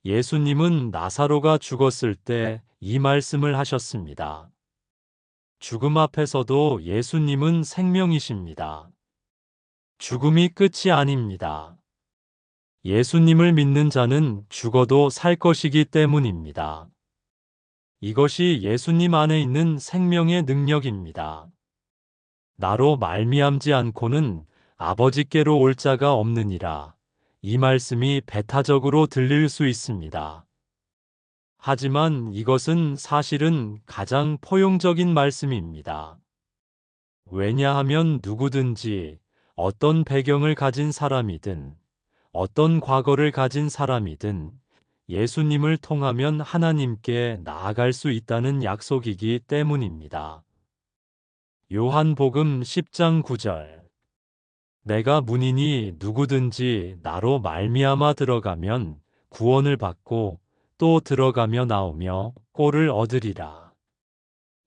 예수님은 나사로가 죽었을 때 이 말씀을 하셨습니다. 죽음 앞에서도 예수님은 생명이십니다. 죽음이 끝이 아닙니다. 예수님을 믿는 자는 죽어도 살 것이기 때문입니다. 이것이 예수님 안에 있는 생명의 능력입니다. 나로 말미암지 않고는 아버지께로 올 자가 없느니라. 이 말씀이 배타적으로 들릴 수 있습니다. 하지만 이것은 사실은 가장 포용적인 말씀입니다. 왜냐하면 누구든지 어떤 배경을 가진 사람이든 어떤 과거를 가진 사람이든 예수님을 통하면 하나님께 나아갈 수 있다는 약속이기 때문입니다. 요한복음 10장 9절. 내가 문이니 누구든지 나로 말미암아 들어가면 구원을 받고 또 들어가며 나오며 꼴을 얻으리라.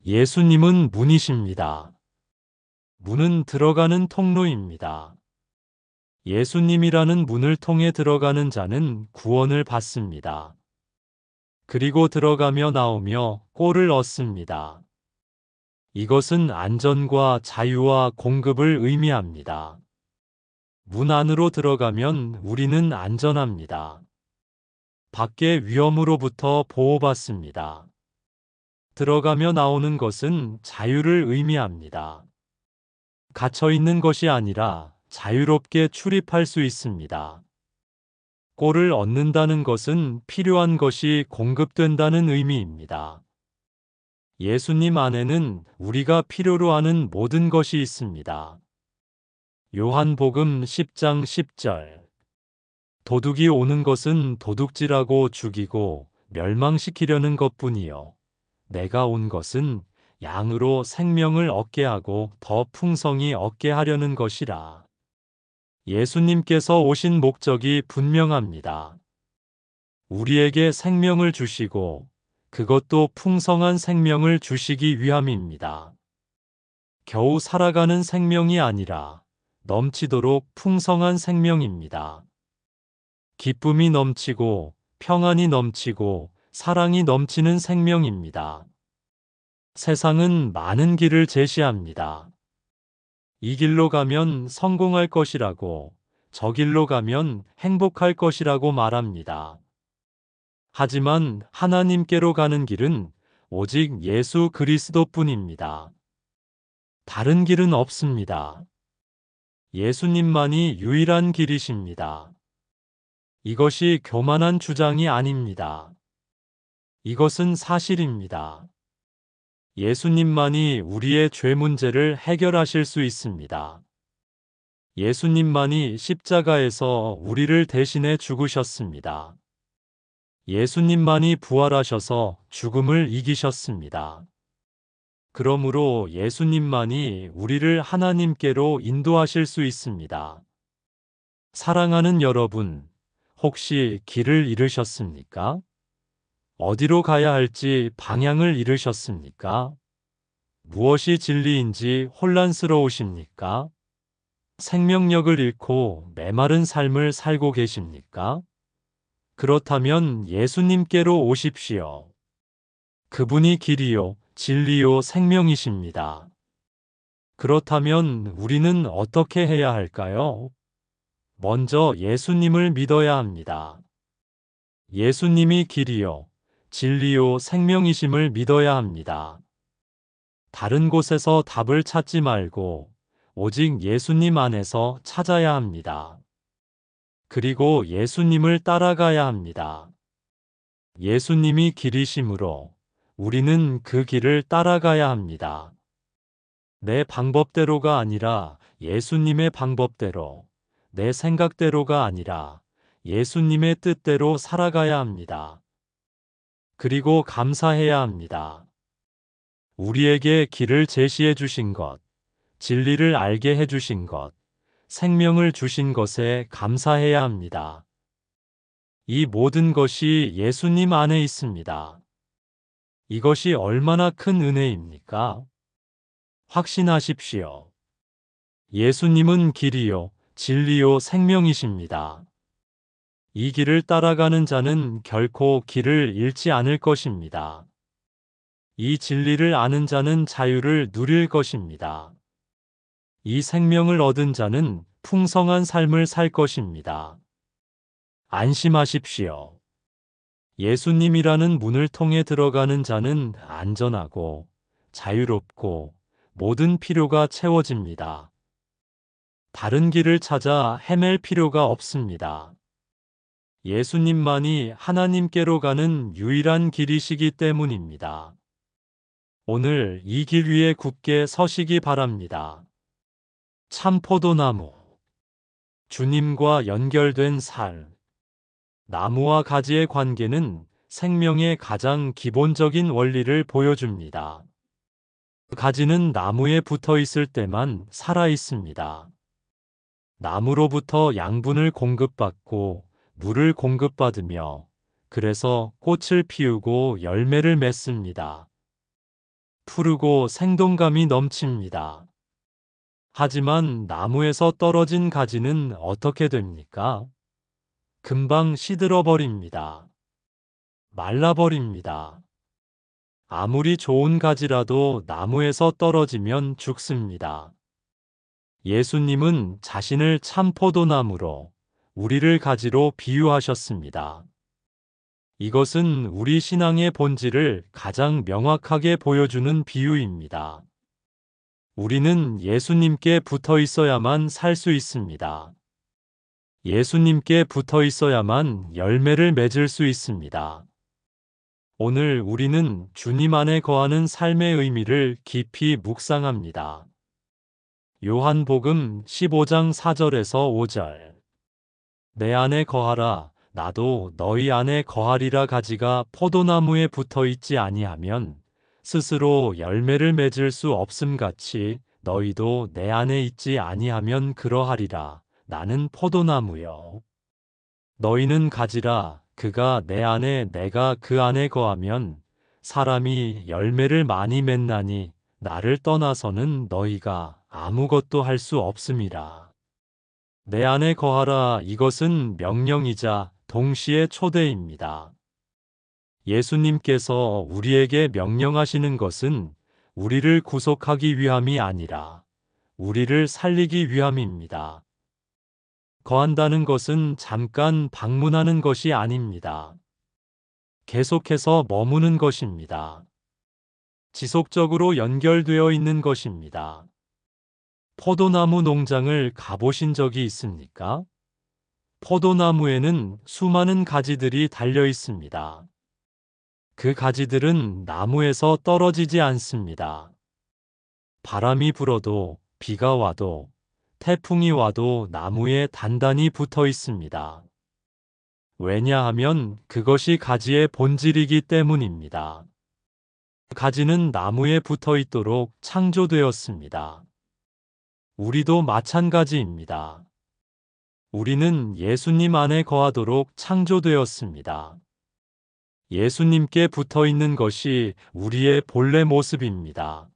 예수님은 문이십니다. 문은 들어가는 통로입니다. 예수님이라는 문을 통해 들어가는 자는 구원을 받습니다. 그리고 들어가며 나오며 꼴을 얻습니다. 이것은 안전과 자유와 공급을 의미합니다. 문 안으로 들어가면 우리는 안전합니다. 밖의 위험으로부터 보호받습니다. 들어가며 나오는 것은 자유를 의미합니다. 갇혀 있는 것이 아니라 자유롭게 출입할 수 있습니다. 꼴을 얻는다는 것은 필요한 것이 공급된다는 의미입니다. 예수님 안에는 우리가 필요로 하는 모든 것이 있습니다. 요한복음 10장 10절. 도둑이 오는 것은 도둑질하고 죽이고 멸망시키려는 것뿐이요. 내가 온 것은 양으로 생명을 얻게 하고 더 풍성히 얻게 하려는 것이라. 예수님께서 오신 목적이 분명합니다. 우리에게 생명을 주시고 그것도 풍성한 생명을 주시기 위함입니다. 겨우 살아가는 생명이 아니라 넘치도록 풍성한 생명입니다. 기쁨이 넘치고 평안이 넘치고 사랑이 넘치는 생명입니다. 세상은 많은 길을 제시합니다. 이 길로 가면 성공할 것이라고, 저 길로 가면 행복할 것이라고 말합니다. 하지만 하나님께로 가는 길은 오직 예수 그리스도뿐입니다. 다른 길은 없습니다. 예수님만이 유일한 길이십니다. 이것이 교만한 주장이 아닙니다. 이것은 사실입니다. 예수님만이 우리의 죄 문제를 해결하실 수 있습니다. 예수님만이 십자가에서 우리를 대신해 죽으셨습니다. 예수님만이 부활하셔서 죽음을 이기셨습니다. 그러므로 예수님만이 우리를 하나님께로 인도하실 수 있습니다. 사랑하는 여러분, 혹시 길을 잃으셨습니까? 어디로 가야 할지 방향을 잃으셨습니까? 무엇이 진리인지 혼란스러우십니까? 생명력을 잃고 메마른 삶을 살고 계십니까? 그렇다면 예수님께로 오십시오. 그분이 길이요, 진리요, 생명이십니다. 그렇다면 우리는 어떻게 해야 할까요? 먼저 예수님을 믿어야 합니다. 예수님이 길이요, 진리요, 생명이심을 믿어야 합니다. 다른 곳에서 답을 찾지 말고 오직 예수님 안에서 찾아야 합니다. 그리고 예수님을 따라가야 합니다. 예수님이 길이심으로 우리는 그 길을 따라가야 합니다. 내 방법대로가 아니라 예수님의 방법대로, 내 생각대로가 아니라 예수님의 뜻대로 살아가야 합니다. 그리고 감사해야 합니다. 우리에게 길을 제시해 주신 것, 진리를 알게 해 주신 것, 생명을 주신 것에 감사해야 합니다. 이 모든 것이 예수님 안에 있습니다. 이것이 얼마나 큰 은혜입니까? 확신하십시오. 예수님은 길이요, 진리요, 생명이십니다. 이 길을 따라가는 자는 결코 길을 잃지 않을 것입니다. 이 진리를 아는 자는 자유를 누릴 것입니다. 이 생명을 얻은 자는 풍성한 삶을 살 것입니다. 안심하십시오. 예수님이라는 문을 통해 들어가는 자는 안전하고 자유롭고 모든 필요가 채워집니다. 다른 길을 찾아 헤맬 필요가 없습니다. 예수님만이 하나님께로 가는 유일한 길이시기 때문입니다. 오늘 이 길 위에 굳게 서시기 바랍니다. 참 포도나무. 주님과 연결된 삶. 나무와 가지의 관계는 생명의 가장 기본적인 원리를 보여줍니다. 가지는 나무에 붙어 있을 때만 살아 있습니다. 나무로부터 양분을 공급받고 물을 공급받으며 그래서 꽃을 피우고 열매를 맺습니다. 푸르고 생동감이 넘칩니다. 하지만 나무에서 떨어진 가지는 어떻게 됩니까? 금방 시들어 버립니다. 말라버립니다. 아무리 좋은 가지라도 나무에서 떨어지면 죽습니다. 예수님은 자신을 참 포도나무로 우리를 가지로 비유하셨습니다. 이것은 우리 신앙의 본질을 가장 명확하게 보여주는 비유입니다. 우리는 예수님께 붙어 있어야만 살 수 있습니다. 예수님께 붙어 있어야만 열매를 맺을 수 있습니다. 오늘 우리는 주님 안에 거하는 삶의 의미를 깊이 묵상합니다. 요한복음 15장 4절에서 5절. 내 안에 거하라, 나도 너희 안에 거하리라. 가지가 포도나무에 붙어 있지 아니하면 스스로 열매를 맺을 수 없음같이 너희도 내 안에 있지 아니하면 그러하리라. 나는 포도나무요. 너희는 가지라. 그가 내 안에 내가 그 안에 거하면 사람이 열매를 많이 맺나니 나를 떠나서는 너희가 아무것도 할 수 없음이라. 내 안에 거하라. 이것은 명령이자 동시에 초대입니다. 예수님께서 우리에게 명령하시는 것은 우리를 구속하기 위함이 아니라 우리를 살리기 위함입니다. 거한다는 것은 잠깐 방문하는 것이 아닙니다. 계속해서 머무는 것입니다. 지속적으로 연결되어 있는 것입니다. 포도나무 농장을 가보신 적이 있습니까? 포도나무에는 수많은 가지들이 달려 있습니다. 그 가지들은 나무에서 떨어지지 않습니다. 바람이 불어도 비가 와도 태풍이 와도 나무에 단단히 붙어 있습니다. 왜냐하면 그것이 가지의 본질이기 때문입니다. 가지는 나무에 붙어 있도록 창조되었습니다. 우리도 마찬가지입니다. 우리는 예수님 안에 거하도록 창조되었습니다. 예수님께 붙어 있는 것이 우리의 본래 모습입니다.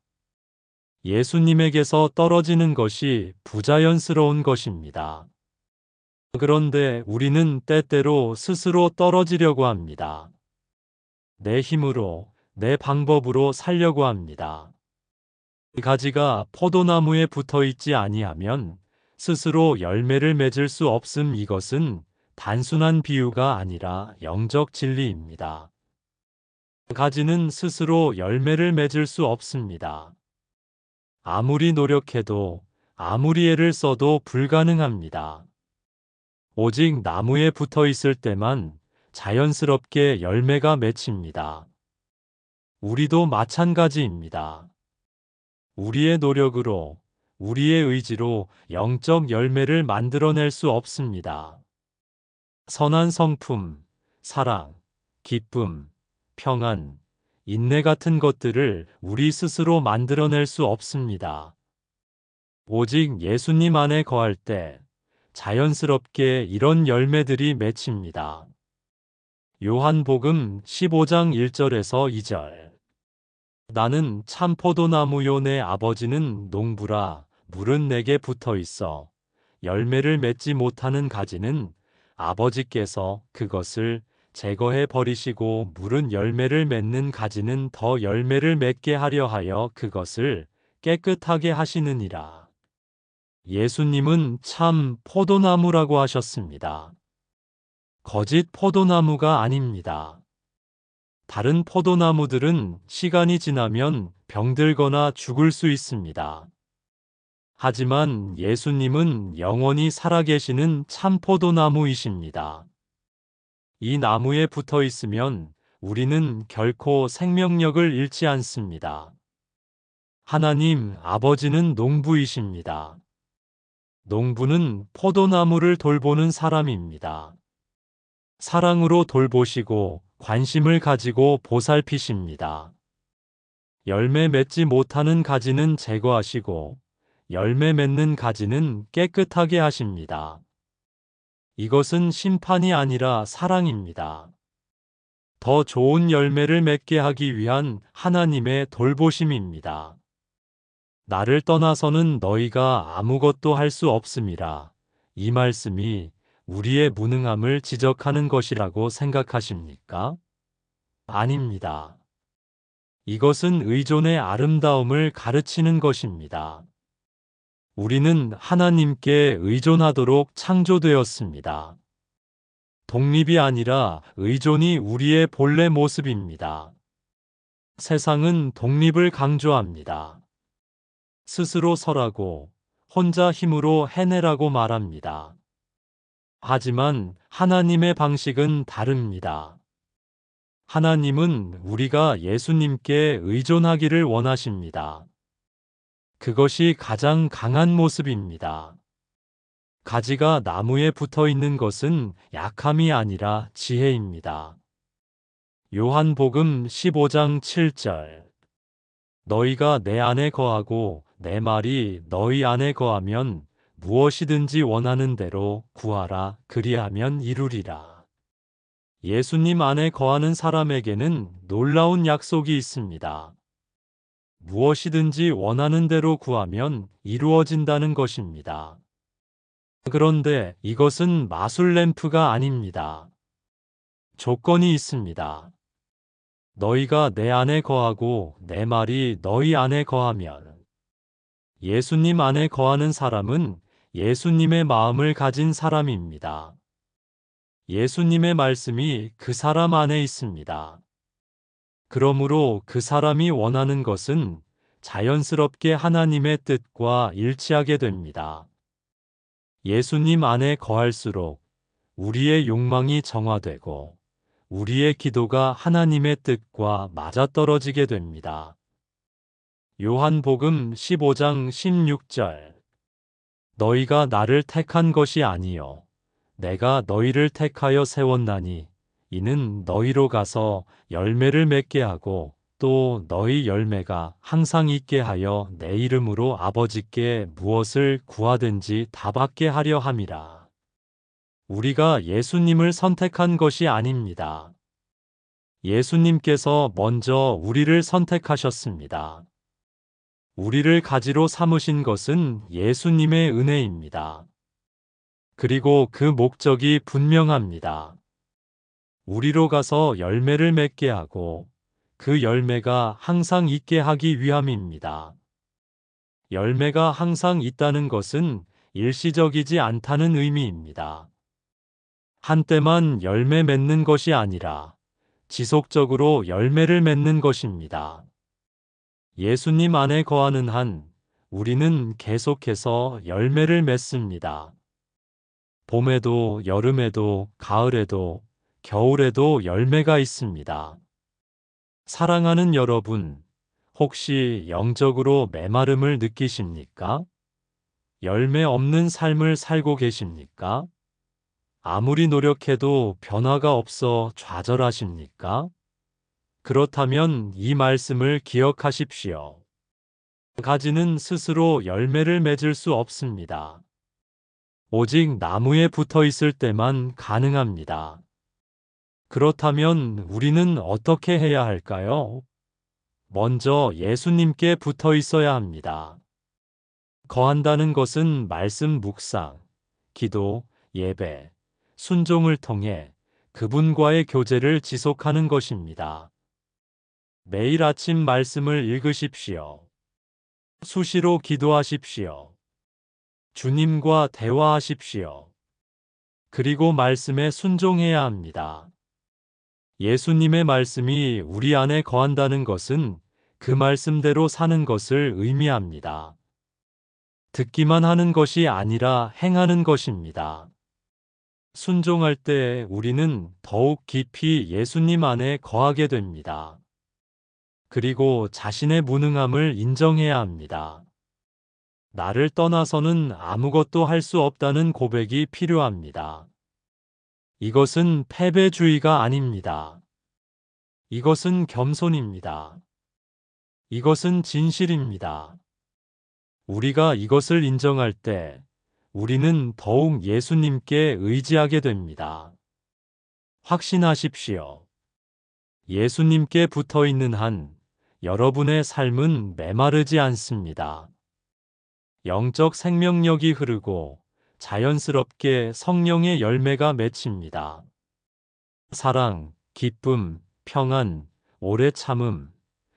예수님에게서 떨어지는 것이 부자연스러운 것입니다. 그런데 우리는 때때로 스스로 떨어지려고 합니다. 내 힘으로, 내 방법으로 살려고 합니다. 가지가 포도나무에 붙어 있지 아니하면 스스로 열매를 맺을 수 없음. 이것은 단순한 비유가 아니라 영적 진리입니다. 가지는 스스로 열매를 맺을 수 없습니다. 아무리 노력해도, 아무리 애를 써도 불가능합니다. 오직 나무에 붙어 있을 때만 자연스럽게 열매가 맺힙니다. 우리도 마찬가지입니다. 우리의 노력으로, 우리의 의지로 영적 열매를 만들어낼 수 없습니다. 선한 성품, 사랑, 기쁨, 평안, 인내 같은 것들을 우리 스스로 만들어낼 수 없습니다. 오직 예수님 안에 거할 때 자연스럽게 이런 열매들이 맺힙니다. 요한복음 15장 1절에서 2절. 나는 참 포도나무요 내 아버지는 농부라. 물은 내게 붙어 있어 열매를 맺지 못하는 가지는 아버지께서 그것을 제거해 버리시고, 물은 열매를 맺는 가지는 더 열매를 맺게 하려 하여 그것을 깨끗하게 하시느니라. 예수님은 참 포도나무라고 하셨습니다. 거짓 포도나무가 아닙니다. 다른 포도나무들은 시간이 지나면 병들거나 죽을 수 있습니다. 하지만 예수님은 영원히 살아계시는 참 포도나무이십니다. 이 나무에 붙어 있으면 우리는 결코 생명력을 잃지 않습니다. 하나님 아버지는 농부이십니다. 농부는 포도나무를 돌보는 사람입니다. 사랑으로 돌보시고 관심을 가지고 보살피십니다. 열매 맺지 못하는 가지는 제거하시고 열매 맺는 가지는 깨끗하게 하십니다. 이것은 심판이 아니라 사랑입니다. 더 좋은 열매를 맺게 하기 위한 하나님의 돌보심입니다. 나를 떠나서는 너희가 아무것도 할 수 없음이라. 이 말씀이 우리의 무능함을 지적하는 것이라고 생각하십니까? 아닙니다. 이것은 의존의 아름다움을 가르치는 것입니다. 우리는 하나님께 의존하도록 창조되었습니다. 독립이 아니라 의존이 우리의 본래 모습입니다. 세상은 독립을 강조합니다. 스스로 서라고, 혼자 힘으로 해내라고 말합니다. 하지만 하나님의 방식은 다릅니다. 하나님은 우리가 예수님께 의존하기를 원하십니다. 그것이 가장 강한 모습입니다. 가지가 나무에 붙어 있는 것은 약함이 아니라 지혜입니다. 요한복음 15장 7절. 너희가 내 안에 거하고 내 말이 너희 안에 거하면 무엇이든지 원하는 대로 구하라. 그리하면 이루리라. 예수님 안에 거하는 사람에게는 놀라운 약속이 있습니다. 무엇이든지 원하는 대로 구하면 이루어진다는 것입니다. 그런데 이것은 마술 램프가 아닙니다. 조건이 있습니다. 너희가 내 안에 거하고 내 말이 너희 안에 거하면. 예수님 안에 거하는 사람은 예수님의 마음을 가진 사람입니다. 예수님의 말씀이 그 사람 안에 있습니다. 그러므로 그 사람이 원하는 것은 자연스럽게 하나님의 뜻과 일치하게 됩니다. 예수님 안에 거할수록 우리의 욕망이 정화되고 우리의 기도가 하나님의 뜻과 맞아떨어지게 됩니다. 요한복음 15장 16절. 너희가 나를 택한 것이 아니요 내가 너희를 택하여 세웠나니 이는 너희로 가서 열매를 맺게 하고 또 너희 열매가 항상 있게 하여 내 이름으로 아버지께 무엇을 구하든지 다 받게 하려 함이라. 우리가 예수님을 선택한 것이 아닙니다. 예수님께서 먼저 우리를 선택하셨습니다. 우리를 가지로 삼으신 것은 예수님의 은혜입니다. 그리고 그 목적이 분명합니다. 우리로 가서 열매를 맺게 하고 그 열매가 항상 있게 하기 위함입니다. 열매가 항상 있다는 것은 일시적이지 않다는 의미입니다. 한때만 열매 맺는 것이 아니라 지속적으로 열매를 맺는 것입니다. 예수님 안에 거하는 한 우리는 계속해서 열매를 맺습니다. 봄에도 여름에도 가을에도 겨울에도 열매가 있습니다. 사랑하는 여러분, 혹시 영적으로 메마름을 느끼십니까? 열매 없는 삶을 살고 계십니까? 아무리 노력해도 변화가 없어 좌절하십니까? 그렇다면 이 말씀을 기억하십시오. 가지는 스스로 열매를 맺을 수 없습니다. 오직 나무에 붙어 있을 때만 가능합니다. 그렇다면 우리는 어떻게 해야 할까요? 먼저 예수님께 붙어 있어야 합니다. 거한다는 것은 말씀 묵상, 기도, 예배, 순종을 통해 그분과의 교제를 지속하는 것입니다. 매일 아침 말씀을 읽으십시오. 수시로 기도하십시오. 주님과 대화하십시오. 그리고 말씀에 순종해야 합니다. 예수님의 말씀이 우리 안에 거한다는 것은 그 말씀대로 사는 것을 의미합니다. 듣기만 하는 것이 아니라 행하는 것입니다. 순종할 때 우리는 더욱 깊이 예수님 안에 거하게 됩니다. 그리고 자신의 무능함을 인정해야 합니다. 나를 떠나서는 아무것도 할 수 없다는 고백이 필요합니다. 이것은 패배주의가 아닙니다. 이것은 겸손입니다. 이것은 진실입니다. 우리가 이것을 인정할 때 우리는 더욱 예수님께 의지하게 됩니다. 확신하십시오. 예수님께 붙어 있는 한 여러분의 삶은 메마르지 않습니다. 영적 생명력이 흐르고 자연스럽게 성령의 열매가 맺힙니다. 사랑, 기쁨, 평안, 오래 참음,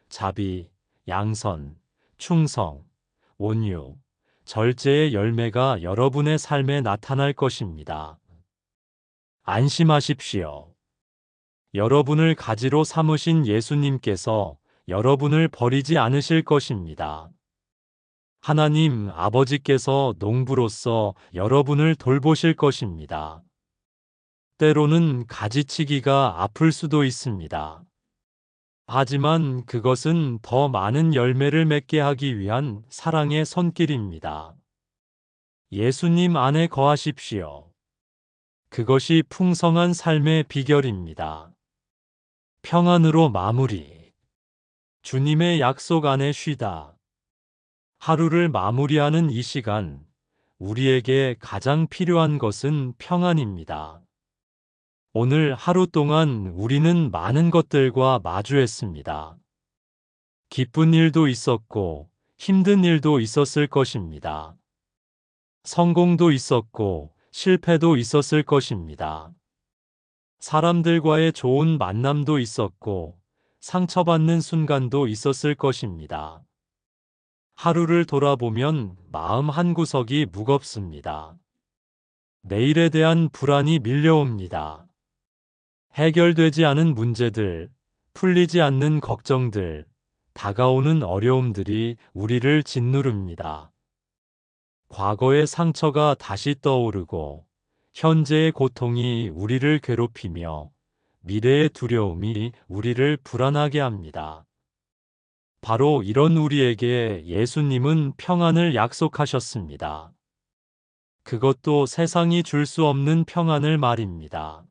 자비, 양선, 충성, 온유, 절제의 열매가 여러분의 삶에 나타날 것입니다. 안심하십시오. 여러분을 가지로 삼으신 예수님께서 여러분을 버리지 않으실 것입니다. 하나님 아버지께서 농부로서 여러분을 돌보실 것입니다. 때로는 가지치기가 아플 수도 있습니다. 하지만 그것은 더 많은 열매를 맺게 하기 위한 사랑의 손길입니다. 예수님 안에 거하십시오. 그것이 풍성한 삶의 비결입니다. 평안으로 마무리. 주님의 약속 안에 쉬다. 하루를 마무리하는 이 시간, 우리에게 가장 필요한 것은 평안입니다. 오늘 하루 동안 우리는 많은 것들과 마주했습니다. 기쁜 일도 있었고, 힘든 일도 있었을 것입니다. 성공도 있었고, 실패도 있었을 것입니다. 사람들과의 좋은 만남도 있었고, 상처받는 순간도 있었을 것입니다. 하루를 돌아보면 마음 한구석이 무겁습니다. 내일에 대한 불안이 밀려옵니다. 해결되지 않은 문제들, 풀리지 않는 걱정들, 다가오는 어려움들이 우리를 짓누릅니다. 과거의 상처가 다시 떠오르고 현재의 고통이 우리를 괴롭히며 미래의 두려움이 우리를 불안하게 합니다. 바로 이런 우리에게 예수님은 평안을 약속하셨습니다. 그것도 세상이 줄 수 없는 평안을 말입니다.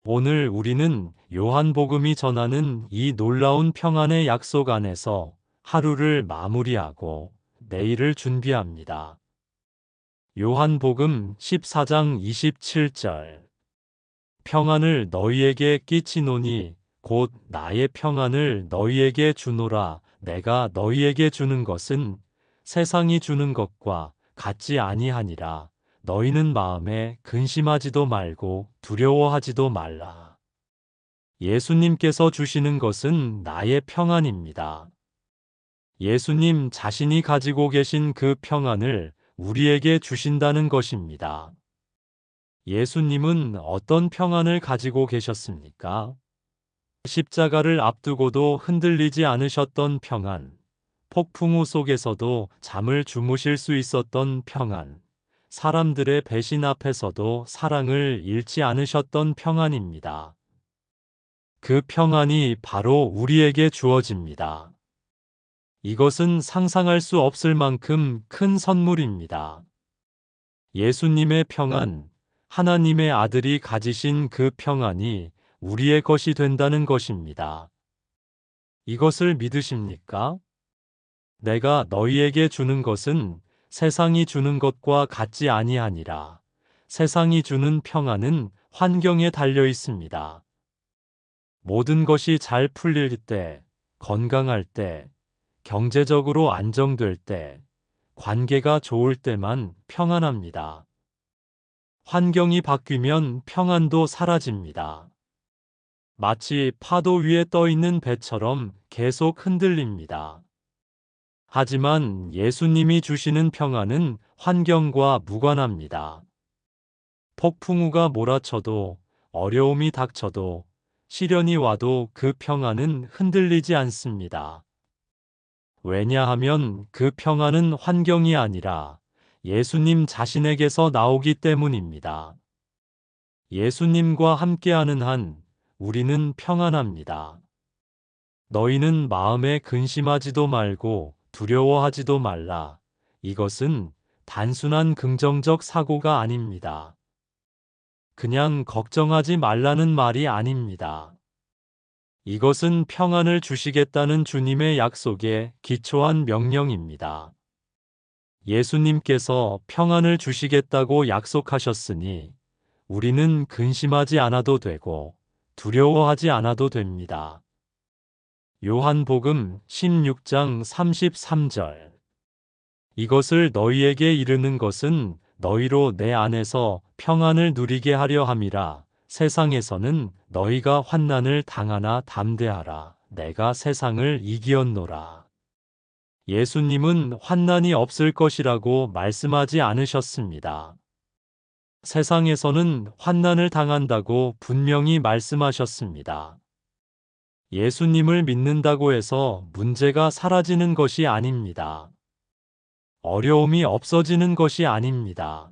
오늘 우리는 요한복음이 전하는 이 놀라운 평안의 약속 안에서 하루를 마무리하고 내일을 준비합니다. 요한복음 14장 27절 평안을 너희에게 끼치노니 곧 나의 평안을 너희에게 주노라. 내가 너희에게 주는 것은 세상이 주는 것과 같지 아니하니라. 너희는 마음에 근심하지도 말고 두려워하지도 말라. 예수님께서 주시는 것은 나의 평안입니다. 예수님 자신이 가지고 계신 그 평안을 우리에게 주신다는 것입니다. 예수님은 어떤 평안을 가지고 계셨습니까? 십자가를 앞두고도 흔들리지 않으셨던 평안, 폭풍우 속에서도 잠을 주무실 수 있었던 평안, 사람들의 배신 앞에서도 사랑을 잃지 않으셨던 평안입니다. 그 평안이 바로 우리에게 주어집니다. 이것은 상상할 수 없을 만큼 큰 선물입니다. 예수님의 평안, 하나님의 아들이 가지신 그 평안이 우리의 것이 된다는 것입니다. 이것을 믿으십니까? 내가 너희에게 주는 것은 세상이 주는 것과 같지 아니하니라. 세상이 주는 평안은 환경에 달려 있습니다. 모든 것이 잘 풀릴 때, 건강할 때, 경제적으로 안정될 때, 관계가 좋을 때만 평안합니다. 환경이 바뀌면 평안도 사라집니다. 마치 파도 위에 떠 있는 배처럼 계속 흔들립니다. 하지만 예수님이 주시는 평안은 환경과 무관합니다. 폭풍우가 몰아쳐도, 어려움이 닥쳐도, 시련이 와도 그 평안은 흔들리지 않습니다. 왜냐하면 그 평안은 환경이 아니라 예수님 자신에게서 나오기 때문입니다. 예수님과 함께하는 한 우리는 평안합니다. 너희는 마음에 근심하지도 말고 두려워하지도 말라. 이것은 단순한 긍정적 사고가 아닙니다. 그냥 걱정하지 말라는 말이 아닙니다. 이것은 평안을 주시겠다는 주님의 약속에 기초한 명령입니다. 예수님께서 평안을 주시겠다고 약속하셨으니 우리는 근심하지 않아도 되고 두려워하지 않아도 됩니다. 요한복음 16장 33절 이것을 너희에게 이르는 것은 너희로 내 안에서 평안을 누리게 하려 함이라. 세상에서는 너희가 환난을 당하나 담대하라. 내가 세상을 이기었노라. 예수님은 환난이 없을 것이라고 말씀하지 않으셨습니다. 세상에서는 환난을 당한다고 분명히 말씀하셨습니다. 예수님을 믿는다고 해서 문제가 사라지는 것이 아닙니다. 어려움이 없어지는 것이 아닙니다.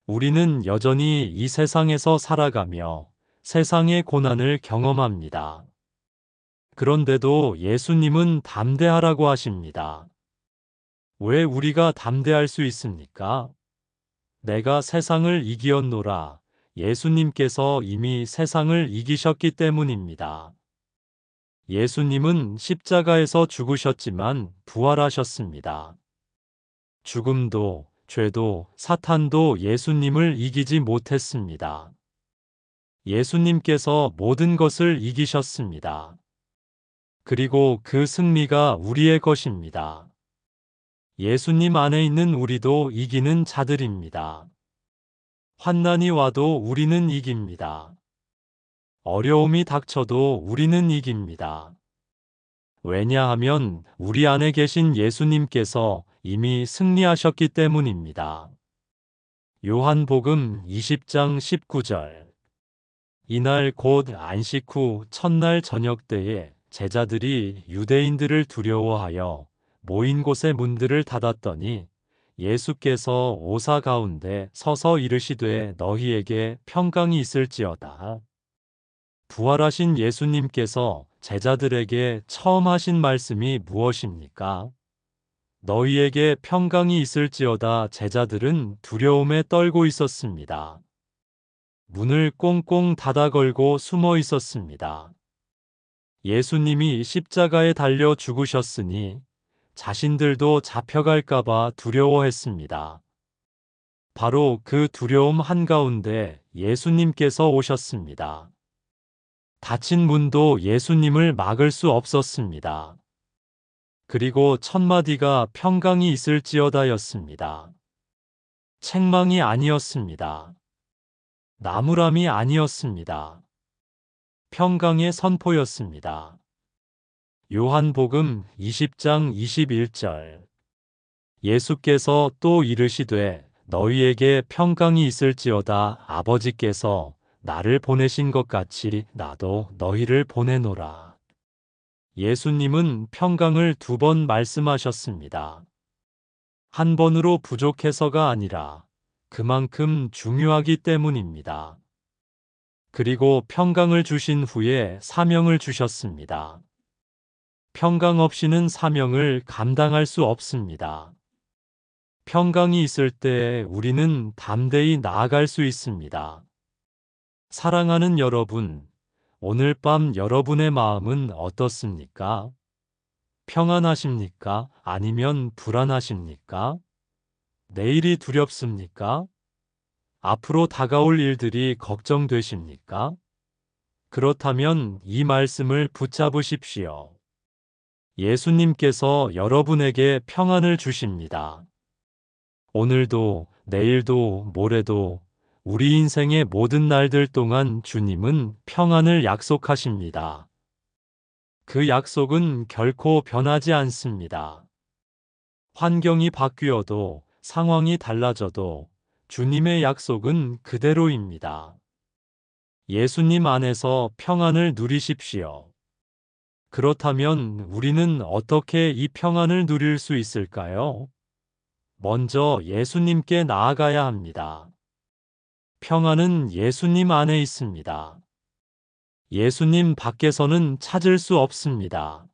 우리는 여전히 이 세상에서 살아가며 세상의 고난을 경험합니다. 그런데도 예수님은 담대하라고 하십니다. 왜 우리가 담대할 수 있습니까? 내가 세상을 이기었노라. 예수님께서 이미 세상을 이기셨기 때문입니다. 예수님은 십자가에서 죽으셨지만 부활하셨습니다. 죽음도, 죄도, 사탄도 예수님을 이기지 못했습니다. 예수님께서 모든 것을 이기셨습니다. 그리고 그 승리가 우리의 것입니다. 예수님 안에 있는 우리도 이기는 자들입니다. 환난이 와도 우리는 이깁니다. 어려움이 닥쳐도 우리는 이깁니다. 왜냐하면 우리 안에 계신 예수님께서 이미 승리하셨기 때문입니다. 요한복음 20장 19절 이날 곧 안식 후 첫날 저녁 때에 제자들이 유대인들을 두려워하여 모인 곳의 문들을 닫았더니 예수께서 오사 가운데 서서 이르시되 너희에게 평강이 있을지어다. 부활하신 예수님께서 제자들에게 처음 하신 말씀이 무엇입니까? 너희에게 평강이 있을지어다. 제자들은 두려움에 떨고 있었습니다. 문을 꽁꽁 닫아 걸고 숨어 있었습니다. 예수님이 십자가에 달려 죽으셨으니 자신들도 잡혀갈까봐 두려워했습니다. 바로 그 두려움 한가운데 예수님께서 오셨습니다. 닫힌 문도 예수님을 막을 수 없었습니다. 그리고 첫 마디가 평강이 있을지어다였습니다. 책망이 아니었습니다. 나무람이 아니었습니다. 평강의 선포였습니다. 요한복음 20장 21절. 예수께서 또 이르시되 너희에게 평강이 있을지어다. 아버지께서 나를 보내신 것 같이 나도 너희를 보내노라. 예수님은 평강을 2번 말씀하셨습니다. 한 번으로 부족해서가 아니라 그만큼 중요하기 때문입니다. 그리고 평강을 주신 후에 사명을 주셨습니다. 평강 없이는 사명을 감당할 수 없습니다. 평강이 있을 때 우리는 담대히 나아갈 수 있습니다. 사랑하는 여러분, 오늘 밤 여러분의 마음은 어떻습니까? 평안하십니까? 아니면 불안하십니까? 내일이 두렵습니까? 앞으로 다가올 일들이 걱정되십니까? 그렇다면 이 말씀을 붙잡으십시오. 예수님께서 여러분에게 평안을 주십니다. 오늘도, 내일도, 모레도 우리 인생의 모든 날들 동안 주님은 평안을 약속하십니다. 그 약속은 결코 변하지 않습니다. 환경이 바뀌어도, 상황이 달라져도 주님의 약속은 그대로입니다. 예수님 안에서 평안을 누리십시오. 그렇다면 우리는 어떻게 이 평안을 누릴 수 있을까요? 먼저 예수님께 나아가야 합니다. 평안은 예수님 안에 있습니다. 예수님 밖에서는 찾을 수 없습니다.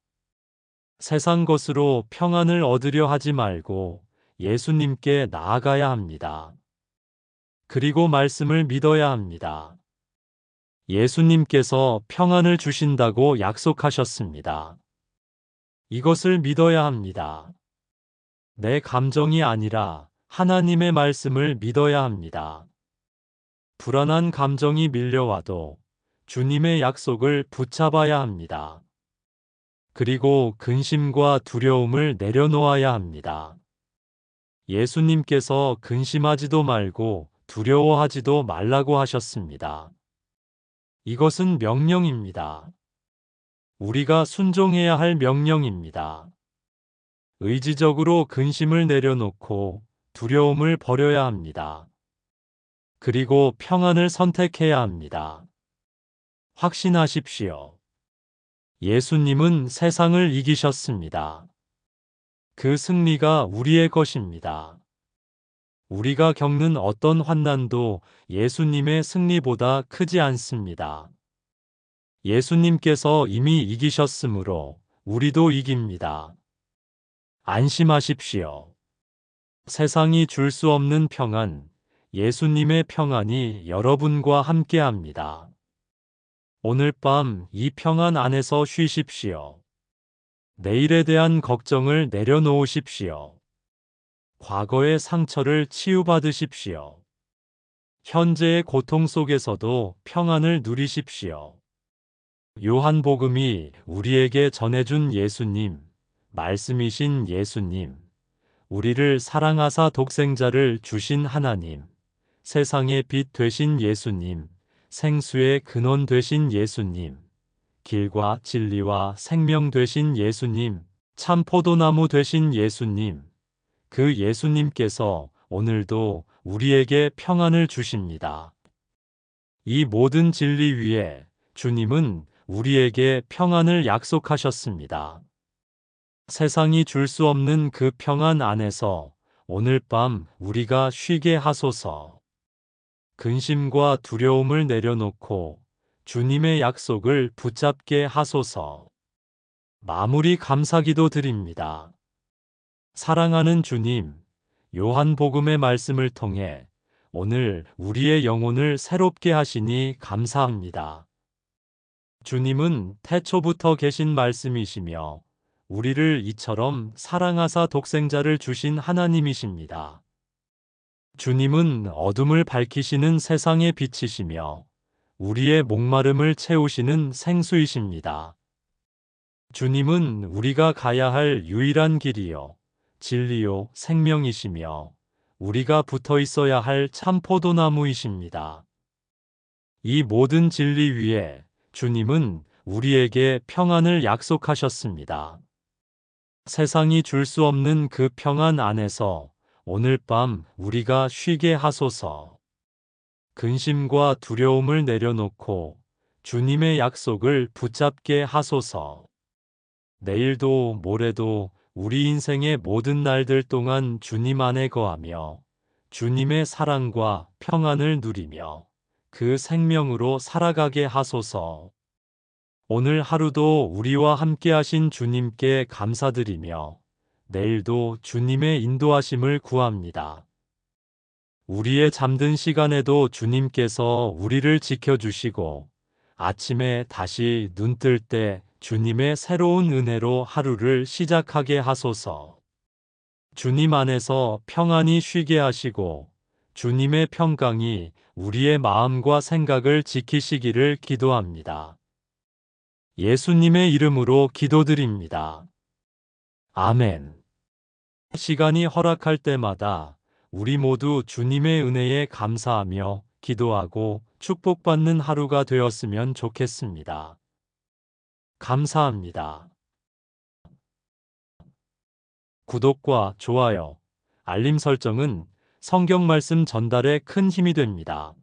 세상 것으로 평안을 얻으려 하지 말고 예수님께 나아가야 합니다. 그리고 말씀을 믿어야 합니다. 예수님께서 평안을 주신다고 약속하셨습니다. 이것을 믿어야 합니다. 내 감정이 아니라 하나님의 말씀을 믿어야 합니다. 불안한 감정이 밀려와도 주님의 약속을 붙잡아야 합니다. 그리고 근심과 두려움을 내려놓아야 합니다. 예수님께서 근심하지도 말고 두려워하지도 말라고 하셨습니다. 이것은 명령입니다. 우리가 순종해야 할 명령입니다. 의지적으로 근심을 내려놓고 두려움을 버려야 합니다. 그리고 평안을 선택해야 합니다. 확신하십시오. 예수님은 세상을 이기셨습니다. 그 승리가 우리의 것입니다. 우리가 겪는 어떤 환난도 예수님의 승리보다 크지 않습니다. 예수님께서 이미 이기셨으므로 우리도 이깁니다. 안심하십시오. 세상이 줄 수 없는 평안, 예수님의 평안이 여러분과 함께합니다. 오늘 밤 이 평안 안에서 쉬십시오. 내일에 대한 걱정을 내려놓으십시오. 과거의 상처를 치유받으십시오. 현재의 고통 속에서도 평안을 누리십시오. 요한복음이 우리에게 전해준 예수님, 말씀이신 예수님, 우리를 사랑하사 독생자를 주신 하나님, 세상의 빛 되신 예수님, 생수의 근원 되신 예수님, 길과 진리와 생명 되신 예수님, 참 포도나무 되신 예수님, 그 예수님께서 오늘도 우리에게 평안을 주십니다. 이 모든 진리 위에 주님은 우리에게 평안을 약속하셨습니다. 세상이 줄 수 없는 그 평안 안에서 오늘 밤 우리가 쉬게 하소서. 근심과 두려움을 내려놓고 주님의 약속을 붙잡게 하소서. 마무리 감사기도 드립니다. 사랑하는 주님, 요한복음의 말씀을 통해 오늘 우리의 영혼을 새롭게 하시니 감사합니다. 주님은 태초부터 계신 말씀이시며 우리를 이처럼 사랑하사 독생자를 주신 하나님이십니다. 주님은 어둠을 밝히시는 세상의 빛이시며 우리의 목마름을 채우시는 생수이십니다. 주님은 우리가 가야 할 유일한 길이요, 진리요, 생명이시며 우리가 붙어 있어야 할 참 포도나무이십니다. 이 모든 진리 위에 주님은 우리에게 평안을 약속하셨습니다. 세상이 줄 수 없는 그 평안 안에서 오늘 밤 우리가 쉬게 하소서. 근심과 두려움을 내려놓고 주님의 약속을 붙잡게 하소서. 내일도 모레도 우리 인생의 모든 날들 동안 주님 안에 거하며 주님의 사랑과 평안을 누리며 그 생명으로 살아가게 하소서. 오늘 하루도 우리와 함께 하신 주님께 감사드리며 내일도 주님의 인도하심을 구합니다. 우리의 잠든 시간에도 주님께서 우리를 지켜주시고 아침에 다시 눈 뜰 때 주님의 새로운 은혜로 하루를 시작하게 하소서. 주님 안에서 평안히 쉬게 하시고 주님의 평강이 우리의 마음과 생각을 지키시기를 기도합니다. 예수님의 이름으로 기도드립니다. 아멘. 시간이 허락할 때마다 우리 모두 주님의 은혜에 감사하며 기도하고 축복받는 하루가 되었으면 좋겠습니다. 감사합니다. 구독과 좋아요, 알림 설정은 성경 말씀 전달에 큰 힘이 됩니다.